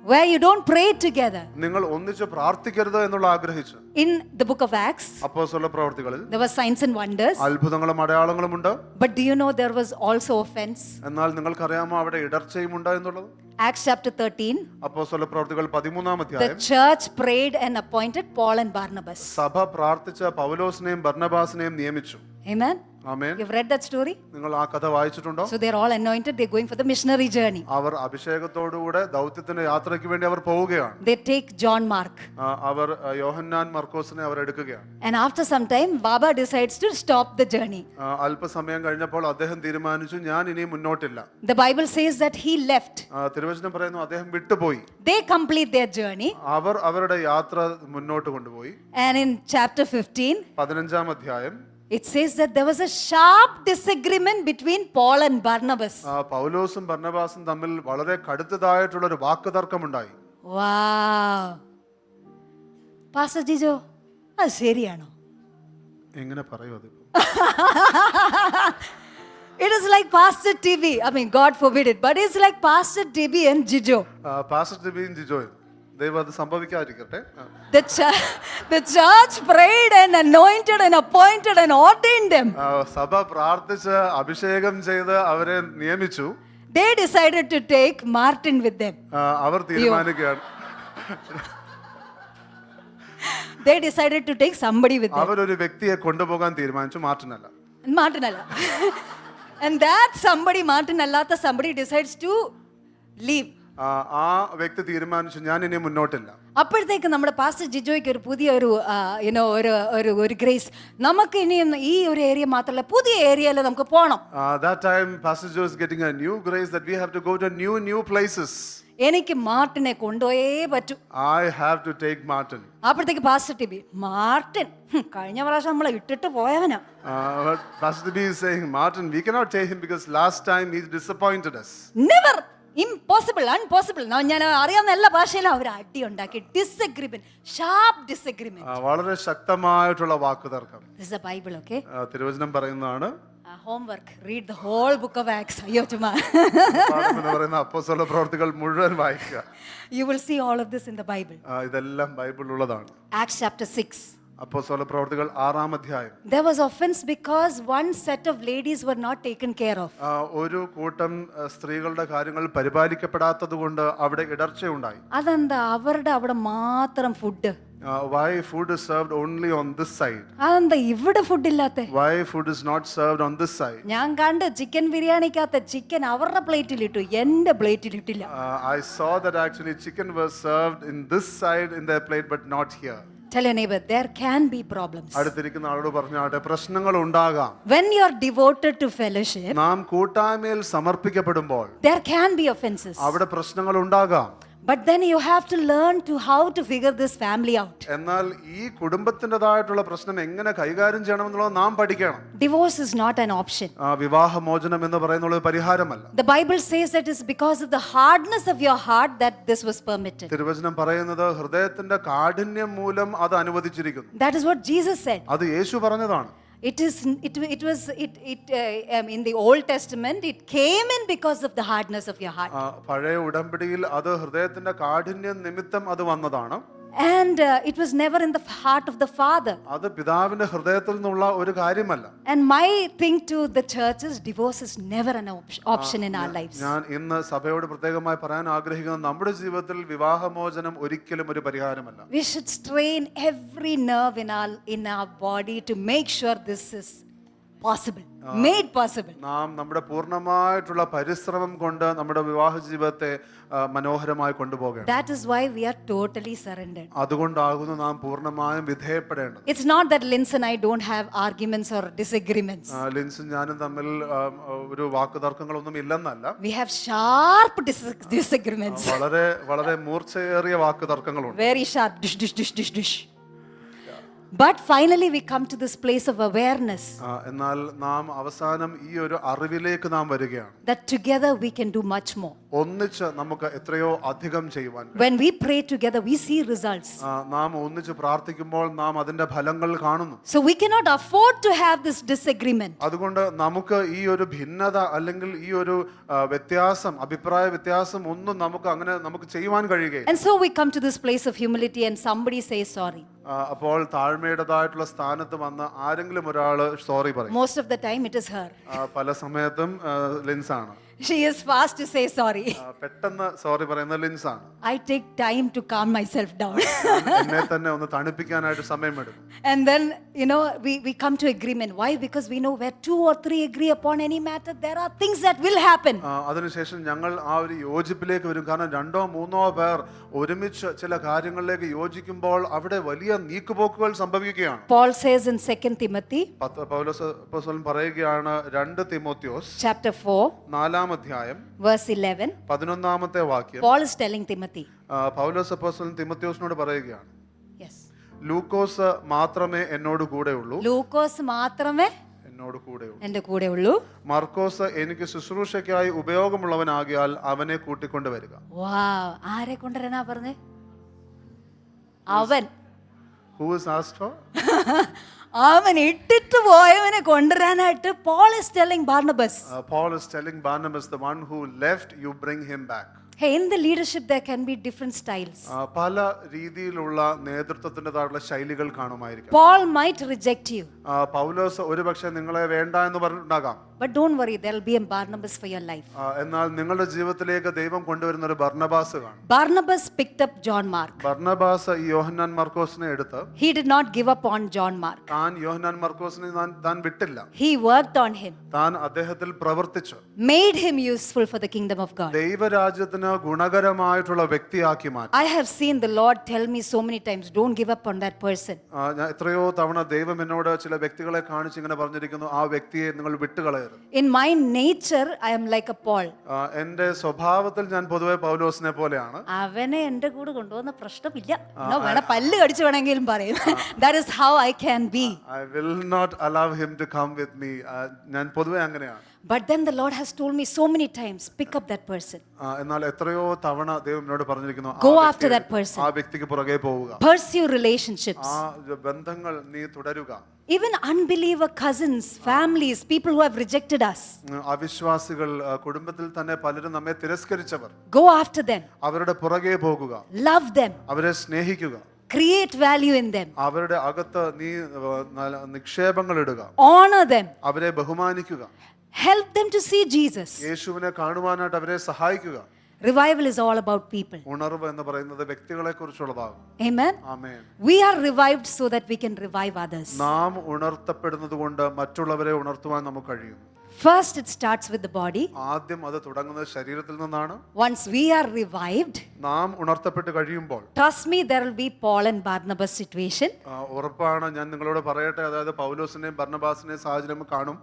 where you don't pray together. നിങ്ങൾ ഒന്നിച്ച് പ്രാർത്ഥിക്കരുത് എന്നുള്ള ആഗ്രഹിച്ചു. In the book of Acts, അപ്പോസ്തല പ്രവൃത്തികളിൽ there were signs and wonders. അത്ഭുതങ്ങളും അടയാളങ്ങളും ഉണ്ട്. But do you know there was also offense? എന്നാൽ നിങ്ങൾക്കറിയാമോ അവിടെ ഇടർച്ചയും ഉണ്ട് എന്നുള്ളത്? Acts chapter 13, അപ്പോസ്തല പ്രവൃത്തികൾ 13-ാം the അധ്യായം. church prayed and appointed Paul and Barnabas. സഭ പ്രാർത്ഥിച്ച പൗലോസിനെയും ബർന്നബാസിനെയും നിയമിച്ചു. Amen. Amen. You've read that story? നിങ്ങൾ ആ കഥ വായിച്ചിട്ടുണ്ടോ? So they're all anointed, they're going for the missionary journey. അവർ അഭിഷേകത്തോടുകൂടെ ദൗത്യത്തിന്റെ യാത്രയ്ക്ക് വേണ്ടി അവർ പോവുകയാണ്. They take John Mark. അവർ യോഹന്നാൻ മർക്കോസിനെ അവർ എടുക്കുകയാണ്. And after some time, Baba decides to stop the journey. അല്പസമയം കഴിഞ്ഞപ്പോൾ അദ്ദേഹം തീരുമാനിച്ചു ഞാൻ ഇനി മുന്നോട്ടില്ല. The Bible says that he left. തിരുവചനം പറയുന്നു അദ്ദേഹം വിട്ടുപോയി. They complete their journey. അവർ അവരുടെ യാത്ര മുന്നോട്ട് കൊണ്ടുപോയി. And in chapter 15, 15-ാം അധ്യായം it says that there was a sharp disagreement between Paul and Barnabas. പൗലോസും ബർന്നബാസും തമ്മിൽ വളരെ കടുത്തതായിട്ടുള്ള ഒരു വാക്കുതർക്കമുണ്ടായി. Wow. Pastor Jijo, അത് ശരിയാണോ? എങ്ങനെ പറയൂ അത്? It is like Pastor TB. I mean, God forbid it, but it's like Pastor TB and Jijo. Pastor ടിബിയും ജിജോയും ദൈവം അത് സംഭവിക്കാതിരിക്കട്ടെ. The church prayed and anointed and appointed and ordained them. സഭ പ്രാർത്ഥിച്ച് അഭിഷേകം ചെയ്ത് അവരെ നിയമിച്ചു. They decided to take Martin with them. അവർ തീരുമാനിക്കുകയാണ്. They decided to take somebody with them. അവരൊരു വ്യക്തിയെ കൊണ്ടുപോകാൻ തീരുമാനിച്ചു, മാർട്ടിനല്ല. Martin alla. And that somebody, Martin allata somebody decides to leave. ആ വ്യക്തി തീരുമാനിച്ചു ഞാൻ ഇനി മുന്നോട്ടില്ല. അപ്പോഴത്തേക്ക് നമ്മുടെ പാസ്റ്റർ ജിജോയ്ക്ക് ഒരു പുതിയ ഒരു ഗ്രേസ്, നമുക്ക് ഇനിയും ഈ ഒരു ഏരിയ മാത്രമല്ല പുതിയ ഏരിയയിൽ നമുക്ക് പോകണം. That time Pastor Joe is getting a new grace that we have to go to new places. എനിക്ക് മാർട്ടിനെ കൊണ്ടുപോയേ പറ്റൂ. I have to take Martin. അപ്പോഴത്തേക്ക് പാസ്റ്റർ ടിബി, മാർട്ടിൻ കഴിഞ്ഞ പ്രാവശ്യം നമ്മളെ ഇട്ടിട്ട് പോയവനാ. Pastor Tibi is saying Martin we cannot take him because last time he disappointed us. Never. Impossible, impossible. ഞാൻ അറിയാവുന്ന എല്ലാ ഭാഷയിലും അവർ അടി ഉണ്ടാക്കി. Disagreement, sharp disagreement. വളരെ ശക്തമായിട്ടുള്ള വാക്കുതർക്കം. This is the Bible, okay? തിരുവചനം പറയുന്നതാണ്. Homework, read the whole book of Acts. അയ്യോ ചുമ്മാ. എന്ന് പറയുന്ന അപ്പോസ്തല പ്രവൃത്തികൾ മുഴുവൻ വായിക്കുക. You will see all of this in the Bible. ഇതെല്ലാം ബൈബിളിലുള്ളതാണ്. Acts chapter 6. അപ്പോസ്തല പ്രവൃത്തികൾ 6-ാം അധ്യായം. There was offense because one set of ladies were not taken care of. ഒരു കൂട്ടം സ്ത്രീകളുടെ കാര്യങ്ങൾ പരിപാലിക്കപ്പെടാത്തതുകൊണ്ട് അവിടെ ഇടർച്ചയുണ്ടായി. അതെന്താ അവരുടെ അവിടെ മാത്രം food? Why food is served only on this side? അതെന്താ ഇവിടെ food ഇല്ലാത്തെ? Why food is not served on this side? ഞാൻ കണ്ട് ചിക്കൻ ബിരിയാണിക്കകത്ത് ചിക്കൻ അവരുടെ പ്ലേറ്റിൽ ഇട്ടു, എന്റെ പ്ലേറ്റിൽ ഇട്ടില്ല. I saw that actually chicken was served in this side in their plate but not here. Tell your neighbor, there can be problems. അടുത്തിരിക്കുന്ന ആളോട് പറഞ്ഞാട്ടെ പ്രശ്നങ്ങൾ ഉണ്ടാകാം. When you are devoted to fellowship, നാം കൂട്ടായ്മയിൽ സമർപ്പിക്കപ്പെടുമ്പോൾ there can be offenses. അവിടെ പ്രശ്നങ്ങൾ ഉണ്ടാകാം. But then you have to learn to how to figure this family out. എന്നാൽ ഈ കുടുംബത്തിൻ്റെതായിട്ടുള്ള പ്രശ്നം എങ്ങനെ കൈകാര്യം ചെയ്യണമെന്നുള്ളത് നാം പഠിക്കണം. Divorce is not an option. വിവാഹമോചനം എന്ന് പറയുന്നത് പരിഹാരമല്ല. The Bible says that it's because of the hardness of your heart that this was permitted. തിരുവചനം പറയുന്നത് ഹൃദയത്തിന്റെ കാഠിന്യം മൂലം അത് അനുവദിച്ചിരിക്കുന്നു. That is what Jesus said. അത് യേശു പറഞ്ഞതാണ്. It was in the Old Testament it came in because of the hardness of your heart. പഴയ ഉടമ്പടിയിൽ അത് ഹൃദയത്തിന്റെ കാഠിന്യം നിമിത്തം അത് വന്നതാണ്. And it was never in the heart of the Father. അത് പിതാവിന്റെ ഹൃദയത്തിൽ നിന്നുള്ള ഒരു കാര്യമല്ല. And my thing to the church is divorce is never an option in our lives. ഞാൻ ഇന്ന് സഭയോട് പ്രത്യേകമായി പറയാൻ ആഗ്രഹിക്കുന്നത് നമ്മുടെ ജീവിതത്തിൽ വിവാഹമോചനം ഒരിക്കലും ഒരു പരിഹാരമല്ല. We should strain every nerve in our body to make sure this is possible, made possible. നാം നമ്മുടെ പൂർണ്ണമായിട്ടുള്ള പരിശ്രമം കൊണ്ട് നമ്മുടെ വിവാഹ ജീവിതത്തെ മനോഹരമായി കൊണ്ടുപോകണം. That is why we are totally surrendered. അതുകൊണ്ടാകുന്നു നാം പൂർണ്ണമായും വിധേയപ്പെടേണ്ടത്. It's not that Linz and I don't have arguments or disagreements. ലിൻസും ഞാനും തമ്മിൽ ഒരു വാക്കുതർക്കങ്ങളൊന്നും ഇല്ലെന്നല്ല. We have sharp disagreements. വളരെ വളരെ മൂർച്ചയേറിയ വാക്കുതർക്കങ്ങളുണ്ട്. Very sharp. Dish, dish, dish, dish, dish. But finally, we come to this place of awareness എന്നാൽ നാം അവസാനം ഈ ഒരു അറിവിലേക്ക് നാം വരികയാണ്. that together we can do much more. ഒന്നിച്ച് നമുക്ക് എത്രയോ അധികം ചെയ്യുവാൻ. When we pray together, we see results. നാം ഒന്നിച്ച് പ്രാർത്ഥിക്കുമ്പോൾ നാം അതിന്റെ ഫലങ്ങൾ കാണുന്നു. So we cannot afford to have this disagreement. അതുകൊണ്ട് നമുക്ക് ഈ ഒരു ഭിന്നത അല്ലെങ്കിൽ ഈ ഒരു വ്യത്യാസം, അഭിപ്രായ വ്യത്യാസം ഒന്നും നമുക്ക് ചെയ്യുവാൻ കഴിയുകയില്ല. And so we come to this place of humility and somebody says sorry. അപ്പോൾ താഴ്മയുടേതായിട്ടുള്ള സ്ഥാനത്ത് വന്ന് ആരെങ്കിലും ഒരാള് സോറി പറയും. Most of the time it is her. പല സമയത്തും ലിൻസ് ആണ്. She is fast to say sorry. പെട്ടെന്ന് സോറി പറയുന്ന ലിൻസ് ആണ്. I take time to calm myself down. എന്നെ തന്നെ ഒന്ന് തണുപ്പിക്കാനായിട്ട് സമയമെടുക്കും. And then, we come to agreement. Why? Because we know where 2 or 3 agree upon any matter, there are things that will happen. അതിനുശേഷം ഞങ്ങൾ ആ ഒരു യോജിപ്പിലേക്ക് വരും. കാരണം 2 or 3 പേർ ഒരുമിച്ച് ചില കാര്യങ്ങളിലേക്ക് യോജിക്കുമ്പോൾ അവിടെ വലിയ നീക്കുപോക്കുകൾ സംഭവിക്കുകയാണ്. Paul says in 2 Timothy പൗലോസ് അപ്പോസ്തലൻ പറയുകയാണ് 2 തിമോത്തിയോസ് chapter 4 4-ാം അധ്യായം verse 11. 11-ാമത്തെ വാക്യം. Paul is telling Timothy. പൗലോസ് അപ്പോസ്തലൻ തിമോത്തിയോസിനോട് പറയുകയാണ്, Yes. ലൂക്കോസ് മാത്രമേ എന്നോട് കൂടെ ഉള്ളൂ. ലൂക്കോസ് മാത്രമേ എന്നോട് കൂടെ ഉള്ളൂ. എൻ്റെ കൂടെ ഉള്ളൂ. മർക്കോസ് എനിക്ക് ശുശ്രൂഷയ്ക്കായി ഉപയോഗമുള്ളവനാകിയാൽ അവനെ കൂട്ടിക്കൊണ്ട് വരിക. ആരെ കൊണ്ടുവരാനാ പറഞ്ഞേ? അവൻ. Who is asked for? അവൻ ഇട്ടിട്ട് പോയവനെ കൊണ്ടുവരാനായിട്ട് Paul is telling Barnabas. Paul is telling Barnabas, the one who left, you bring him back. Hey, in the leadership there can be different styles. പല രീതിയിലുള്ള നേതൃത്വത്തിൻ്റെതായിട്ടുള്ള ശൈലികൾ കാണുമായിരിക്കും. Paul might reject you. പൗലോസ് ഒരുപക്ഷെ നിങ്ങളെ വേണ്ട എന്ന് പറഞ്ഞിട്ടുണ്ടാകാം. But don't worry, there will be a Barnabas for your life. എന്നാൽ നിങ്ങളുടെ ജീവിതത്തിലേക്ക് ദൈവം കൊണ്ടുവരുന്ന ഒരു ബർന്നബാസ് കാണും. Barnabas picked up John Mark. Barnabas ഈ യോഹന്നാൻ മർക്കോസിനെ എടുത്ത് He did not give up on John Mark. താൻ യോഹന്നാൻ മർക്കോസിനെ താൻ വിട്ടില്ല. He worked on him. താൻ അദ്ദേഹത്തിൽ പ്രവർത്തിച്ചു. Made him useful for the kingdom of God. ദൈവരാജ്യത്തിന് ഗുണകരമായിട്ടുള്ള വ്യക്തിയാക്കി മാറ്റി. I have seen the Lord tell me so many times, don't give up on that person. ഞാൻ എത്രയോ തവണ ദൈവം എന്നോട് ചില വ്യക്തികളെ കാണിച്ച് ഇങ്ങനെ പറഞ്ഞിരിക്കുന്നു, ആ വ്യക്തിയെ നിങ്ങൾ വിട്ടുകളയരുത്. In my nature, I am like a Paul. എന്റെ സ്വഭാവത്തിൽ ഞാൻ പൊതുവെ പൗലോസിനെ പോലെയാണ്. അവനെ എന്റെ കൂടെ കൊണ്ടുവന്ന പ്രശ്നമില്ല. വേണം പല്ല് കടിച്ചു വേണമെങ്കിലും പറയും. That is how I can be. I will not allow him to come with me. ഞാൻ പൊതുവെ അങ്ങനെയാണ്. But then the Lord has told me so many times, pick up that person. എന്നാൽ എത്രയോ തവണ ദൈവം എന്നോട് പറഞ്ഞിരിക്കുന്നു, Go after that person. ആ വ്യക്തിക്ക് പുറകെ പോവുക. Pursue relationships. ആ ബന്ധങ്ങൾ നീ തുടരുക. Even unbeliever cousins, families, people who have rejected us. അവിശ്വാസികൾ, കുടുംബത്തിൽ തന്നെ പലരും നമ്മെ തിരസ്കരിച്ചവർ. Go after them. അവരുടെ പുറകെ പോകുക. Love them. അവരെ സ്നേഹിക്കുക. Create value in them. അവരുടെ അകത്ത് നീ നിക്ഷേപങ്ങൾ ഇടുക. Honor them. അവരെ ബഹുമാനിക്കുക. Help them to see Jesus. യേശുവിനെ കാണുവാനായിട്ട് അവരെ സഹായിക്കുക. Revival is all about people. ഉണർവ് എന്ന് പറയുന്നത് വ്യക്തികളെ കുറിച്ചുള്ളതാകും. Amen. Amen. We are revived so that we can revive others. നാം ഉണർത്തപ്പെടുന്നത് കൊണ്ട് മറ്റുള്ളവരെ ഉണർത്തുവാൻ നമുക്ക് കഴിയും. First, it starts with the body. ആദ്യം അത് തുടങ്ങുന്നത് ശരീരത്തിൽ നിന്നാണ്. Once we are revived, നാം ഉണർത്തപ്പെട്ട് കഴിയുമ്പോൾ, trust me, there will be Paul and Barnabas situation. ഉറപ്പാണ്, ഞാൻ നിങ്ങളോട് പറയട്ടെ, അതായത് പൗലോസിനെയും ബർന്നബാസിനെയും സാഹചര്യം കാണും.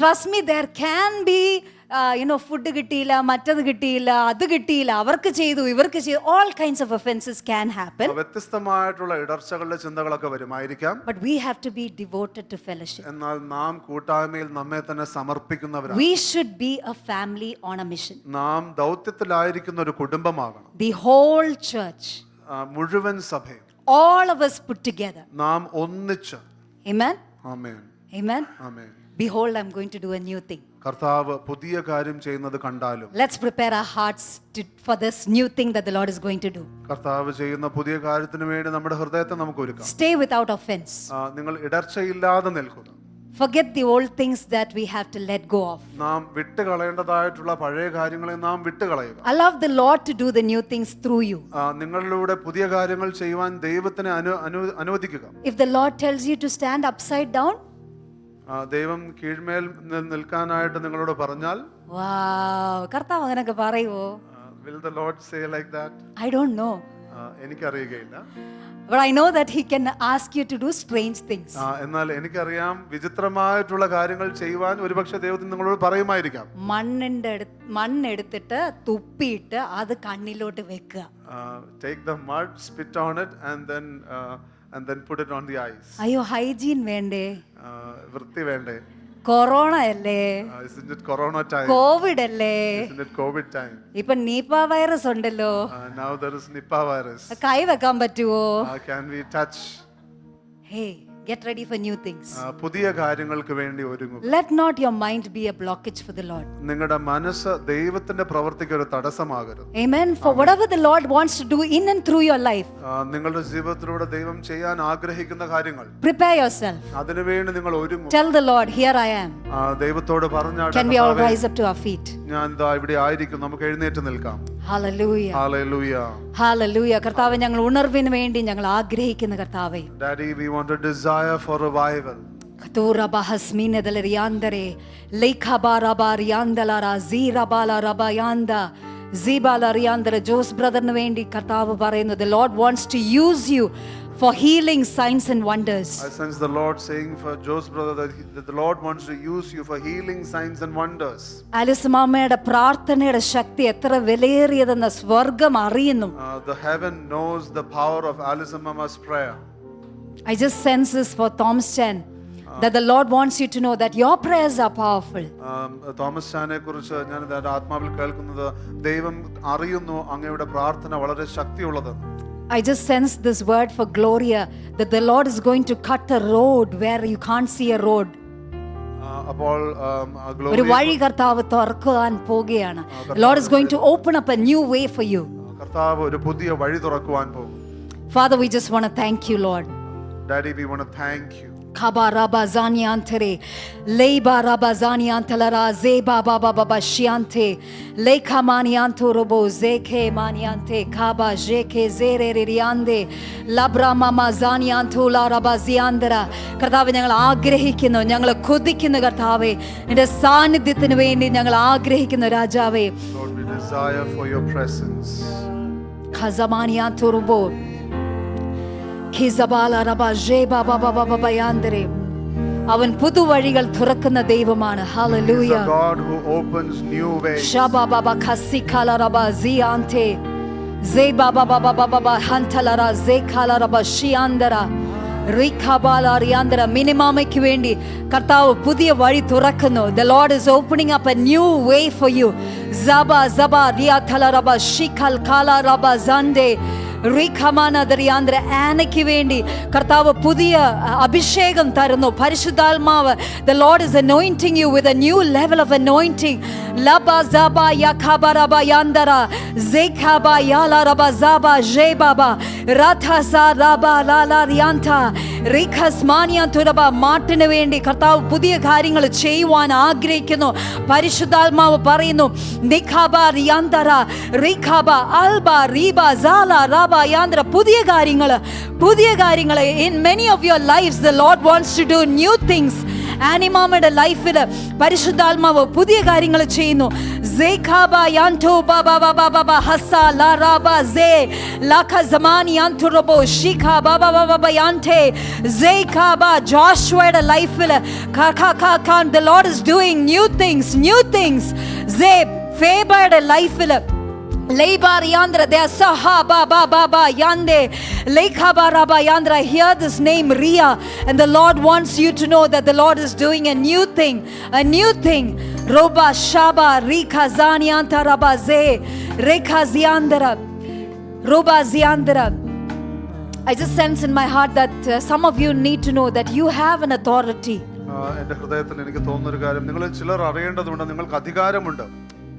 Trust me, there can be food കിട്ടിയില്ല, മറ്റത് കിട്ടിയില്ല, അത് കിട്ടിയില്ല, അവർക്ക് ചെയ്തു, ഇവർക്ക് ചെയ്തു, all kinds of offenses can happen. വ്യത്യസ്തമായിട്ടുള്ള ഇടർച്ചകളുടെ ചിന്തകളൊക്കെ വരുമായിരിക്കാം. But we have to be devoted to fellowship. എന്നാൽ നാം കൂട്ടായ്മയിൽ നമ്മെ തന്നെ സമർപ്പിക്കുന്നവരാണ്. We should be a family on a mission. നാം ദൗത്യത്തിലായിരിക്കുന്ന ഒരു കുടുംബമാകണം. The whole church, മുഴുവൻ സഭയും, all of us put together. നാം ഒന്നിച്ച്. Amen. Amen. Amen. Amen. Behold, I'm going to do a new thing. കർത്താവ് പുതിയ കാര്യം ചെയ്യുന്നത് കണ്ടാലും Let's prepare our hearts for this new thing that the Lord is going to do. കർത്താവ് ചെയ്യുന്ന പുതിയ കാര്യത്തിന് വേണ്ടി നമ്മുടെ ഹൃദയത്തെ നമുക്ക് ഒരുക്കാം. Stay without offense. നിങ്ങൾ ഇടർച്ചയില്ലാതെ നിൽക്കുക. Forget the old things that we have to let go of. നാം വിട്ടുകളയേണ്ടതായിട്ടുള്ള പഴയ കാര്യങ്ങളെ നാം വിട്ടുകളയുക. Allow the Lord to do the new things through you. നിങ്ങളിലൂടെ പുതിയ കാര്യങ്ങൾ ചെയ്യുവാൻ ദൈവത്തിനെ അനുവദിക്കുക. If the Lord tells you to stand upside down, ദൈവം കീഴ്മേൽ നിൽക്കാനായിട്ട് നിങ്ങളോട് പറഞ്ഞാൽ, കർത്താവ് അങ്ങനെയൊക്കെ പറയുവോ? Will the Lord say like that? I don't know. എനിക്കറിയുകയില്ല. But I know that he can ask you to do strange things. എന്നാൽ എനിക്കറിയാം, വിചിത്രമായിട്ടുള്ള കാര്യങ്ങൾ ചെയ്യുവാൻ ഒരുപക്ഷെ ദൈവത്തിന് നിങ്ങളോട് പറയുമായിരിക്കാം. മണ്ണെടുത്തിട്ട് തുപ്പിയിട്ട് അത് കണ്ണിലോട്ട് വെക്കുക. Take the mud, spit on it, and then and then put it on the eyes. അയ്യോ ഹൈജീൻ വേണ്ടേ? വൃത്തി വേണ്ടേ? കൊറോണ അല്ലേ? Isn't it corona time? Covid അല്ലേ? Isn't it COVID time? ഇപ്പൊ നിപ വൈറസ് ഉണ്ടല്ലോ. Now there is Nipah virus. കൈ വെക്കാൻ പറ്റുമോ? Can we touch? Hey, get ready for new things. പുതിയ കാര്യങ്ങൾക്ക് വേണ്ടി ഒരുങ്ങുക. Let not your mind be a blockage for the Lord. നിങ്ങളുടെ മനസ്സ് ദൈവത്തിന്റെ പ്രവൃത്തിക്ക് ഒരു തടസ്സമാകരുത്. Amen. For whatever the Lord wants to do in and through your life, നിങ്ങളുടെ ജീവിതത്തിലൂടെ ദൈവം ചെയ്യാൻ ആഗ്രഹിക്കുന്ന കാര്യങ്ങൾ prepare yourself. അതിനുവേണ്ടി നിങ്ങൾ ഒരുങ്ങുക. Tell the Lord, here I am. ദൈവത്തോട് പറഞ്ഞാൽ Can we all rise up to our feet? ഞാൻ ദാ ഇവിടെ ആയിരിക്കും, നമുക്ക് എഴുന്നേറ്റ് നിൽക്കാം. Hallelujah. Hallelujah. Hallelujah. കർത്താവേ, ഞങ്ങൾ ഉണർവിന് വേണ്ടി ഞങ്ങൾ ആഗ്രഹിക്കുന്ന കർത്താവേ. Daddy, we want a desire for revival. Katura bahasmine del riandere, lekhabara riandalara zirabala rabayanda, zibala riandere. Jose brother വേണ്ടി കർത്താവ് പറയുന്നു, the Lord wants to use you for healing, signs and wonders. I sense the Lord saying for Joe's brother that the Lord wants to use you for healing, signs and wonders. Alice മാമയുടെ പ്രാർത്ഥനയുടെ ശക്തി എത്ര വിലയേറിയതെന്ന് സ്വർഗം അറിയുന്നു. The heaven knows the power of Alice Mama's prayer. I just sense this for Thomas Chan, that the Lord wants you to know that your prayers are powerful. Thomas ചാനെ കുറിച്ച് ഞാൻ ആത്മാവിൽ കേൾക്കുന്നത്, ദൈവം അറിയുന്നു അങ്ങയുടെ പ്രാർത്ഥന വളരെ ശക്തിയുള്ളതെന്ന്. I just sense this word for Gloria, that the Lord is going to cut a road where you can't see a road. അപ്പോൾ ഒരു വഴി കർത്താവ് തുറക്കാൻ പോകുകയാണ്. The Lord is going to open up a new way for you. കർത്താവ് ഒരു പുതിയ വഴി തുറക്കുവാൻ പോകും. Father, we just want to thank you, Lord. Daddy, we want to thank you. Kaba rabazani antere, leiba rabazani antelara, zeba baba baba shiante, leka mani antorobo, zeke mani ante, kaba jeke zere riande, labra mama zani antula rabaziandra. കർത്താവേ, ഞങ്ങൾ ആഗ്രഹിക്കുന്നു, ഞങ്ങൾ കൊതിക്കുന്നു കർത്താവേ, നിന്റെ സാന്നിധ്യത്തിന് വേണ്ടി ഞങ്ങൾ ആഗ്രഹിക്കുന്നു രാജാവേ. Lord, we desire for your presence. ഖസമാനി antorobo, ഖിസബാല റബ ജേബ ബബ ബബ ബയാന്തരെ. അവൻ പുതുവഴികൾ തുറക്കുന്ന ദൈവമാണ്. Hallelujah. He's a God who opens new ways. Shaba ബബ ഖസിഖല റബ സിയാന്തെ, സേബ ബബ ബബ ബബ ഹന്തലറ സേഖല റബ ഷിയാന്തര, റിഖബാല റിയാന്തര. മിനിമാമയ്ക്ക് വേണ്ടി കർത്താവ് പുതിയ വഴി തുറക്കുന്നു. The Lord is opening up a new way for you. Zaba zaba riyathala raba shikal kala raba zande, റിഖമാനദരിയാന്തര. ആനയ്ക്ക് വേണ്ടി കർത്താവ് പുതിയ അഭിഷേകം തരുന്നു. പരിശുദ്ധാത്മാവ്, the Lord is anointing you with a new level of anointing. ലബ സബ യഖബറബ യന്തര, സേഖബ യാലറബ സബ ജേബബ, രഥസ റബ ലാല റിയാന്ത, റിഖസ്മാനിയതുരബ. മാട്ടിന് വേണ്ടി കർത്താവ് പുതിയ കാര്യങ്ങൾ ചെയ്യുവാൻ ആഗ്രഹിക്കുന്നു. പരിശുദ്ധാത്മാവ് പറയുന്നു, നിഖബ റിയാന്തര, റിഖബ അൽബ റീബ സാല റബ യാന്തര. പുതിയ കാര്യങ്ങൾ in many of your lives the Lord wants to do new things. ആനിമാമയുടെ ലൈഫിൽ പരിശുദ്ധാത്മാവ് പുതിയ കാര്യങ്ങൾ ചെയ്യുന്നു. സേഖബ യാന്തു ബബ ബബ ബബ ഹസ ല റബ സേ ലഖ സമാനി യാന്തുറബോ ശിഖ ബബ ബബ യാന്തെ സേഖബ. ജോഷുവയുടെ ലൈഫിൽ the Lord is doing new things. Say ഫേബയുടെ ലൈഫിൽ Leibar yandra, they are saha ba ba ba ba yande, lekha raba yandra. Hear this name Ria, and the Lord wants you to know that the Lord is doing a new thing. Roba shaba rika zanianta raba ze, reka ziandra, roba ziandra. I just sense in my heart that some of you need to know that you have an authority. എൻ്റെ ഹൃദയത്തിൽ എനിക്ക് തോന്നുന്ന ഒരു കാര്യം, നിങ്ങൾ ചിലർ അറിയേണ്ടതുണ്ട്, നിങ്ങൾക്ക് അധികാരമുണ്ട്.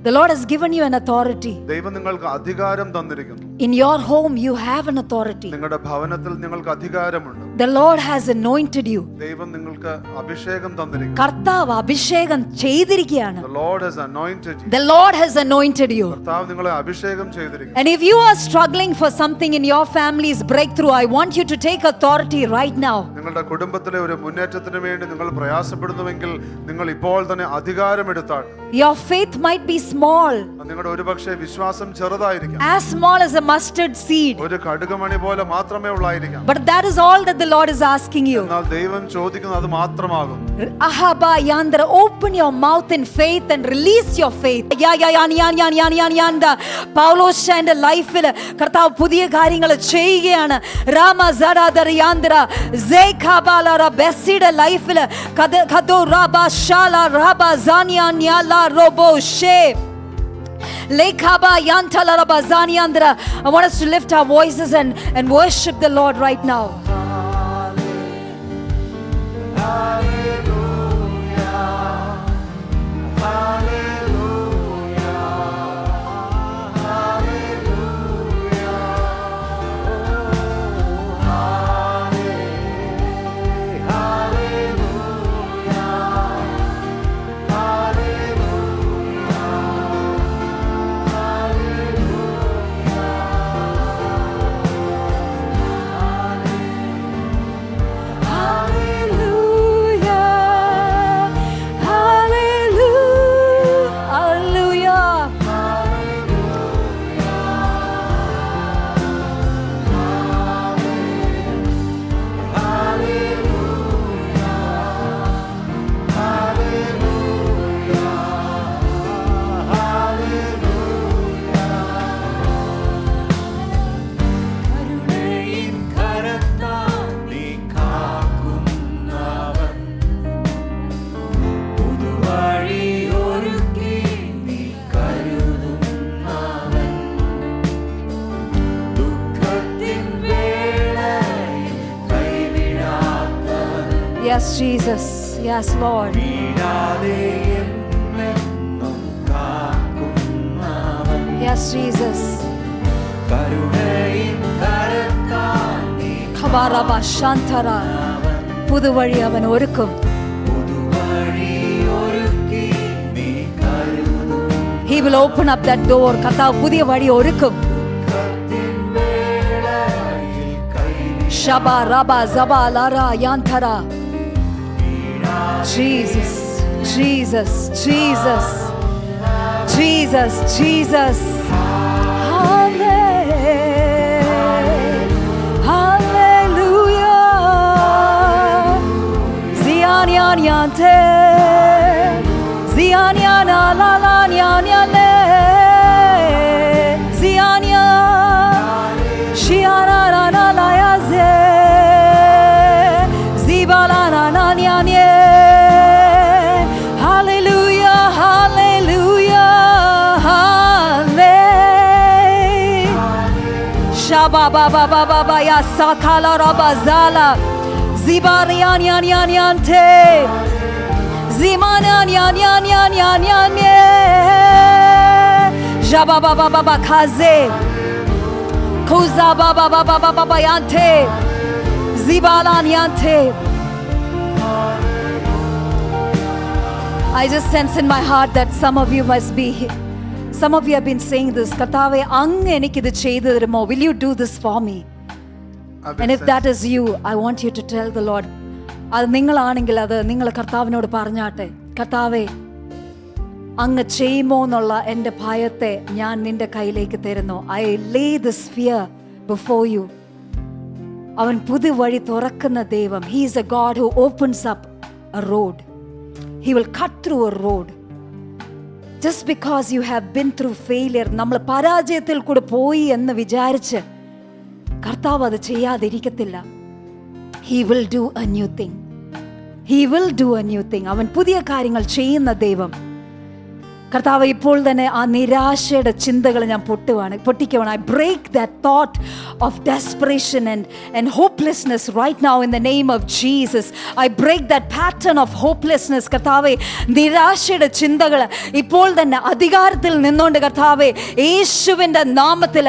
The Lord has given you an authority. ദൈവം നിങ്ങൾക്ക് അധികാരം തന്നിരിക്കുന്നു. In your home you have an authority. നിങ്ങളുടെ ഭവനത്തിൽ നിങ്ങൾക്ക് അധികാരമുണ്ട്. The Lord has anointed you. ദൈവം നിങ്ങൾക്ക് അഭിഷേകം തന്നിരിക്കുന്നു. കർത്താവ് അഭിഷേകം ചെയ്തിരിക്കുകയാണ്. The Lord has anointed you. The Lord has anointed you. കർത്താവ് നിങ്ങളെ അഭിഷേകം ചെയ്തിരിക്കുന്നു. And if you are struggling for something in your family's breakthrough, I want you to take authority right now. നിങ്ങളുടെ കുടുംബത്തിലെ ഒരു മുന്നേറ്റത്തിന് വേണ്ടി നിങ്ങൾ പ്രയാസപ്പെടുന്നുവെങ്കിൽ നിങ്ങൾ ഇപ്പോൾ തന്നെ അധികാരം എടുത്താൽ. Your faith might be small, നിങ്ങളുടെ ഒരുപക്ഷേ വിശ്വാസം ചെറുതായിരിക്കാം. as small as a mustard seed. ഒരു കടുകുമണി പോലെ മാത്രമേ ഉള്ളായിരിക്കാം. But that is all that the Lord is asking you. എന്നാൽ ദൈവം ചോദിക്കുന്നത് അത് മാത്രമാകും. Ahaba yandra, open your mouth in faith and release your faith. Yanda പൗലോസിന്റെ ലൈഫിൽ കർത്താവ് പുതിയ കാര്യങ്ങൾ ചെയ്യുകയാണ്. രാമ സദാദർ യാന്ദ്ര സേഖബാലറ ബെസിയുടെ ലൈഫിൽ കദോ റബ ഷാല റബ സാനിയാന്യാല റോബോ ഷേ Lekaba yantala rabazani andra. I want us to lift our voices and worship the Lord right now. Yes, Jesus. Yes, Lord. Yes, Jesus. Kabaraba Shantara. പുതുവഴി അവൻ ഒരുക്കും. He will open up that door. കർത്താവ് പുതിയ വഴി ഒരുക്കും. Shaba Raba Zaba Lara Yantara. Jesus, Jesus, Jesus, Jesus, Jesus. Hallelujah. Zianian yante. Zianiana la la nyanyale. Ziania. Shiana la la la yaze. Zibala na na nyanye. Hallelujah, hallelujah, hallelujah. Shaba ba ba ba ba ba ya sakala rabazala. Zibarian yan yan yante. Zimanan yan yan yan yan yan ye. Jaba ba ba ba ba kaze. Kuza ba ba ba ba ba ba yante. Zibalan yante. I just sense in my heart that some of you must be, some of you have been saying this, Katave, angge enikku cheyidu tharumo, will you do this for me? And if that is you, I want you to tell the Lord, അത് നിങ്ങളാണെങ്കിൽ അത് നിങ്ങൾ കർത്താവിനോട് പറഞ്ഞാട്ടെ, കർത്താവേ അങ്ങ് ചെയ്യുമോ എന്നുള്ള എൻ്റെ ഭയത്തെ ഞാൻ നിന്റെ കയ്യിലേക്ക് തരുന്നു. I lay this fear before you. അവൻ പുതു വഴി തുറക്കുന്ന ദൈവം. He is a God who opens up a road. He will cut through a road. Just because you have been through failure, നമ്മൾ പരാജയത്തിൽ കൂടെ പോയി എന്ന് വിചാരിച്ച് കർത്താവ് അത് ചെയ്യാതിരിക്കത്തില്ല. He will do a new thing. He will do a new thing. അവൻ പുതിയ കാര്യങ്ങൾ ചെയ്യുന്ന ദൈവം. കർത്താവ് ഇപ്പോൾ തന്നെ ആ നിരാശയുടെ ചിന്തകൾ ഞാൻ പൊട്ടിക്കുവാണ്. I break that thought of desperation and hopelessness right now in the name of Jesus. I break that pattern of hopelessness. കർത്താവേ നിരാശയുടെ ചിന്തകൾ ഇപ്പോൾ തന്നെ അധികാരത്തിൽ നിന്നുകൊണ്ട് കർത്താവേ യേശുവിൻ്റെ നാമത്തിൽ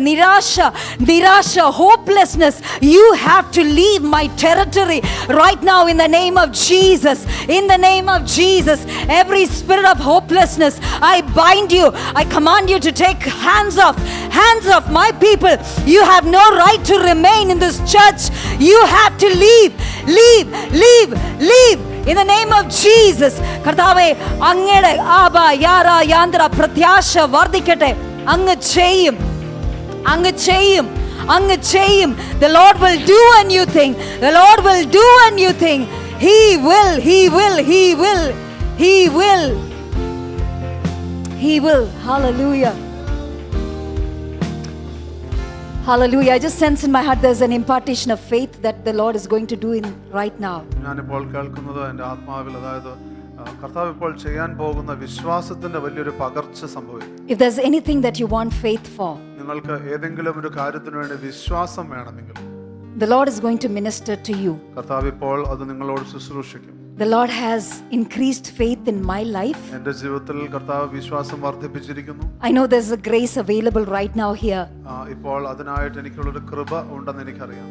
നിരാശ hopelessness, you have to leave my territory right now in the name of Jesus. In the name of Jesus, every spirit of hopelessness, I bind you. I command you to take hands off my people. You have no right to remain in this church. You have to leave. In the name of Jesus. കർത്താവേ, അങ്ങയുടെ ആബ യാര യാന്ത്ര പ്രത്യാശ വർദ്ധിക്കട്ടെ. അങ്ങ് ചെയ്യും, അങ്ങ് ചെയ്യും, അങ്ങ് ചെയ്യും. The Lord will do a new thing. The Lord will do a new thing. He will, He will, He will, He will, He will. Hallelujah. Hallelujah. I just sense in my heart there's an impartation of faith that the Lord is going to do in right now. ഞാനിപ്പോൾ കേൾക്കുന്നത് എൻ്റെ ആത്മാവിൽ, അതായത് കർത്താവ് ഇപ്പോൾ ചെയ്യാൻ പോകുന്ന വിശ്വാസത്തിന്റെ വലിയൊരു പകർച്ച സംഭവിക്കും. If there's anything that you want faith for, നിങ്ങൾക്ക് ഏതെങ്കിലും ഒരു കാര്യത്തിന് വേണ്ടി വിശ്വാസം വേണമെങ്കിൽ the Lord is going to minister to you. കർത്താവ് ഇപ്പോൾ അത് നിങ്ങളോട് ശുശ്രൂഷിക്കും. The Lord has increased faith in my life. എൻ്റെ ജീവിതത്തിൽ കർത്താവ് വിശ്വാസം വർദ്ധിപ്പിച്ചിരിക്കുന്നു. I know there's a grace available right now here. ഇപ്പോൾ അതിനായിട്ട് എനിക്കുള്ളൊരു കൃപ ഉണ്ടെന്ന് എനിക്കറിയാം.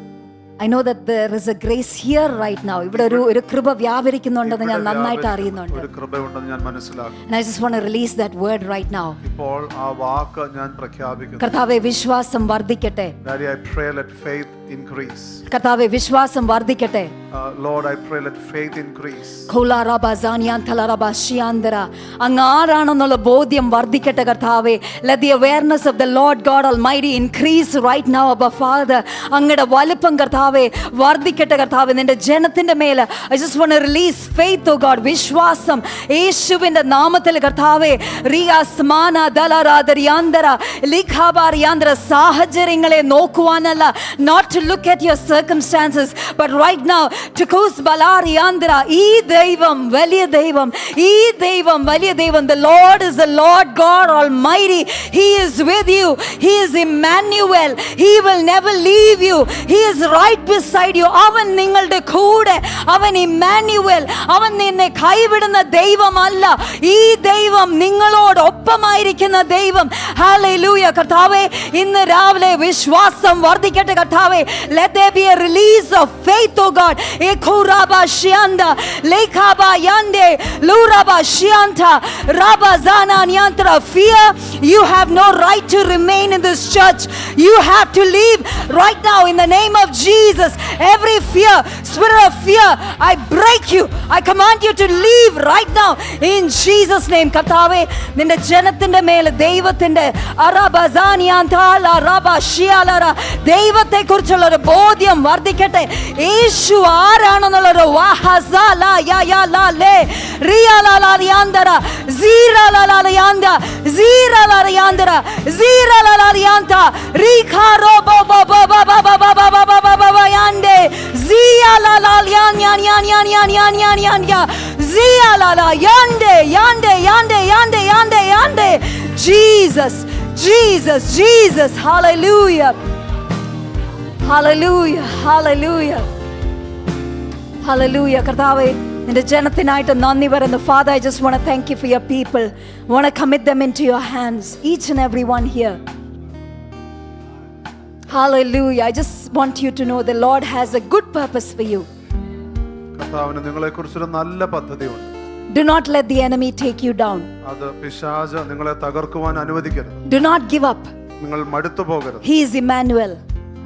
I know that there is a grace here right now. ഇവിടെ ഒരു കൃപ വ്യാപരിക്കുന്നുണ്ടെന്ന് ഞാൻ നന്നായിട്ട് അറിയുന്നുണ്ട്. ഒരു കൃപയുണ്ടെന്ന് ഞാൻ മനസ്സിലാക്കുന്നു. And I just want to release that word right now. ഇപ്പോൾ ആ വാക്ക് ഞാൻ പ്രഖ്യാപിക്കുന്നു. കർത്താവേ, വിശ്വാസം വർദ്ധിക്കട്ടെ. Daddy, I pray let faith increase. കർത്താവേ, വിശ്വാസം വർദ്ധിക്കട്ടെ. Lord, I pray let faith increase. അങ്ങ് ആരാണെന്നുള്ള ബോധ്യം വർദ്ധിക്കട്ടെ കർത്താവേ. Let the awareness of the Lord God Almighty increase right now, Abba Father. അങ്ങയുടെ വലിപ്പം കർത്താവേ വർദ്ധിക്കട്ടെ കർത്താവേ നിന്റെ ജനത്തിന്റെ മേൽ. I just want to release faith, oh God. വിശ്വാസം യേശുവിന്റെ നാമത്തിൽ കർത്താവേ. റിയാസ്മാന ദലരാദരിയാന്തര ലിഖാബാരിയാന്തര സാഹചര്യങ്ങളെ നോക്കുവാനല്ല, not to look at your circumstances, but right now to kus balariandra. ഈ ദൈവം വലിയ ദൈവം, ഈ ദൈവം വലിയ ദൈവം. The Lord is the Lord God Almighty. He is with you. He is Emmanuel. He will never leave you. He is right beside you. അവൻ നിങ്ങളുടെ കൂടെ. അവൻ ഇമ്മാനുവൽ. അവൻ നിന്നെ കൈവിടുന്ന ദൈവമല്ല. ഈ ദൈവം നിങ്ങളോടൊപ്പമായിരിക്കുന്ന ദൈവം. ഹല്ലേലൂയ. കർത്താവേ, ഇന്ന് രാവിലെ വിശ്വാസം വർദ്ധിക്കട്ടെ കർത്താവേ. Let there be a release of faith, oh God. Ekuraba shianda lekaba yande luraba shianta rabazana nyantra. Fear, you have no right to remain in this church. You have to leave right now in the name of Jesus. Every fear, spirit of fear, I break you. I command you to leave right now in Jesus name. കർത്താവേ, നിന്റെ ജനത്തിന്റെ മേൽ ദൈവത്തിന്റെ അറബസാനിയാന്താല റബശിയാലറ ദൈവത്തെ കുറിച്ചുള്ള ഒരു ബോധ്യം വർദ്ധിക്കട്ടെ. യേശു ആരാണെന്നുള്ളൊരു വഹസല യയലലെ റിയലലലിയാന്തര സീരലലലിയാന്ത സീരലലലിയാന്തര സീരലലലിയാന്ത റിഖാരോ ബബബബബബബബബബബബബബയാന്തെ സിയലലലിയാന്യാന്യാന്യാന്യാന്യാന്യാന്യാന്യാ സിയലല yande yande yande yande yande yande. Jesus, Jesus, Jesus. Hallelujah. Hallelujah. Hallelujah. Hallelujah. കർത്താവേ, നിന്റെ ജനത്തിനായിട്ട് നന്ദി പറയുന്നു. Father, I just want to thank you for your people. I want to commit them into your hands, each and every one here. Hallelujah. I just want you to know the Lord has a good purpose for you. കർത്താവിന് നിങ്ങളെക്കുറിച്ചൊരു നല്ല പദ്ധതിയുണ്ട്. Do not let the enemy take you down. അത് പിശാച് നിങ്ങളെ തകർക്കുവാൻ അനുവദിക്കരുത്. Do not give up. നിങ്ങൾ മടുത്തു പോകരുത്. He is Emmanuel.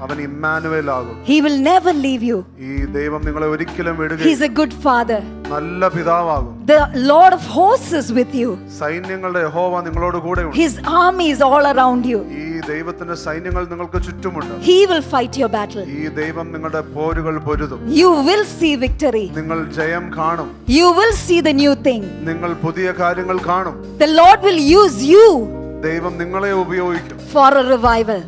അവൻ ഇമ്മാനുവേൽ ആകും. He will never leave you. ഈ ദൈവം നിങ്ങളെ ഒരിക്കലും He വിടുകയില്ല. is a good father. നല്ല പിതാവാകും. The Lord of hosts is with you. സൈന്യങ്ങളുടെ യഹോവ നിങ്ങളോട് കൂടെയുണ്ട്. His army is all around you. ഈ ദൈവത്തിന്റെ സൈന്യങ്ങൾ നിങ്ങൾക്ക് ചുറ്റുമുണ്ട്. He will fight your battle. ഈ ദൈവം നിങ്ങളുടെ പോരുകൾ പൊരുതും. You will see victory. നിങ്ങൾ ജയം കാണും. You will see the new thing. നിങ്ങൾ പുതിയ കാര്യങ്ങൾ കാണും. The Lord will use you ദൈവം നിങ്ങളെ ഉപയോഗിക്കും for a revival.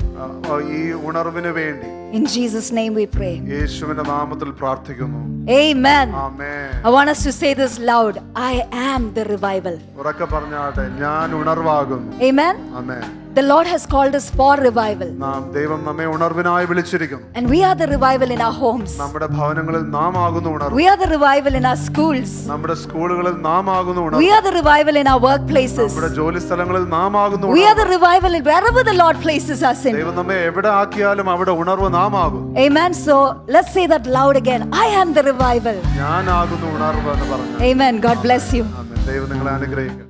ഈ ഉണർവിന് വേണ്ടി. In Jesus' name we pray. യേശുവിന്റെ നാമത്തിൽ പ്രാർത്ഥിക്കുന്നു. Amen. Amen. I want us to say this loud. I am the revival. ഉറക്കെ പറഞ്ഞാട്ടെ, ഞാൻ ഉണർവാകുന്നു. Amen. Amen. The Lord has called us for revival. ദൈവം നമ്മെ ഉണർവിനായി വിളിച്ചിരിക്കുന്നു. And we are the revival in our homes. നമ്മുടെ ഭവനങ്ങളിൽ നാം ആകുന്നു ഉണർവ്. We are the revival in our schools. നമ്മുടെ സ്കൂളുകളിൽ നാം ആകുന്നു ഉണർവ്. We are the revival in our workplaces. നമ്മുടെ ജോലി സ്ഥലങ്ങളിൽ നാം ആകുന്നു ഉണർവ്. We are the revival in wherever the Lord places us in. ദൈവം നമ്മെ എവിടെ ആക്കിയാലും അവിടെ ഉണർവ് നാം ആകും. Amen. So let's say that loud again. I am the revival. ഞാൻ ആകുന്നു ഉണർവ് എന്ന് പറഞ്ഞു. Amen. God bless you. ആമേൻ. ദൈവം നിങ്ങളെ അനുഗ്രഹിക്കട്ടെ.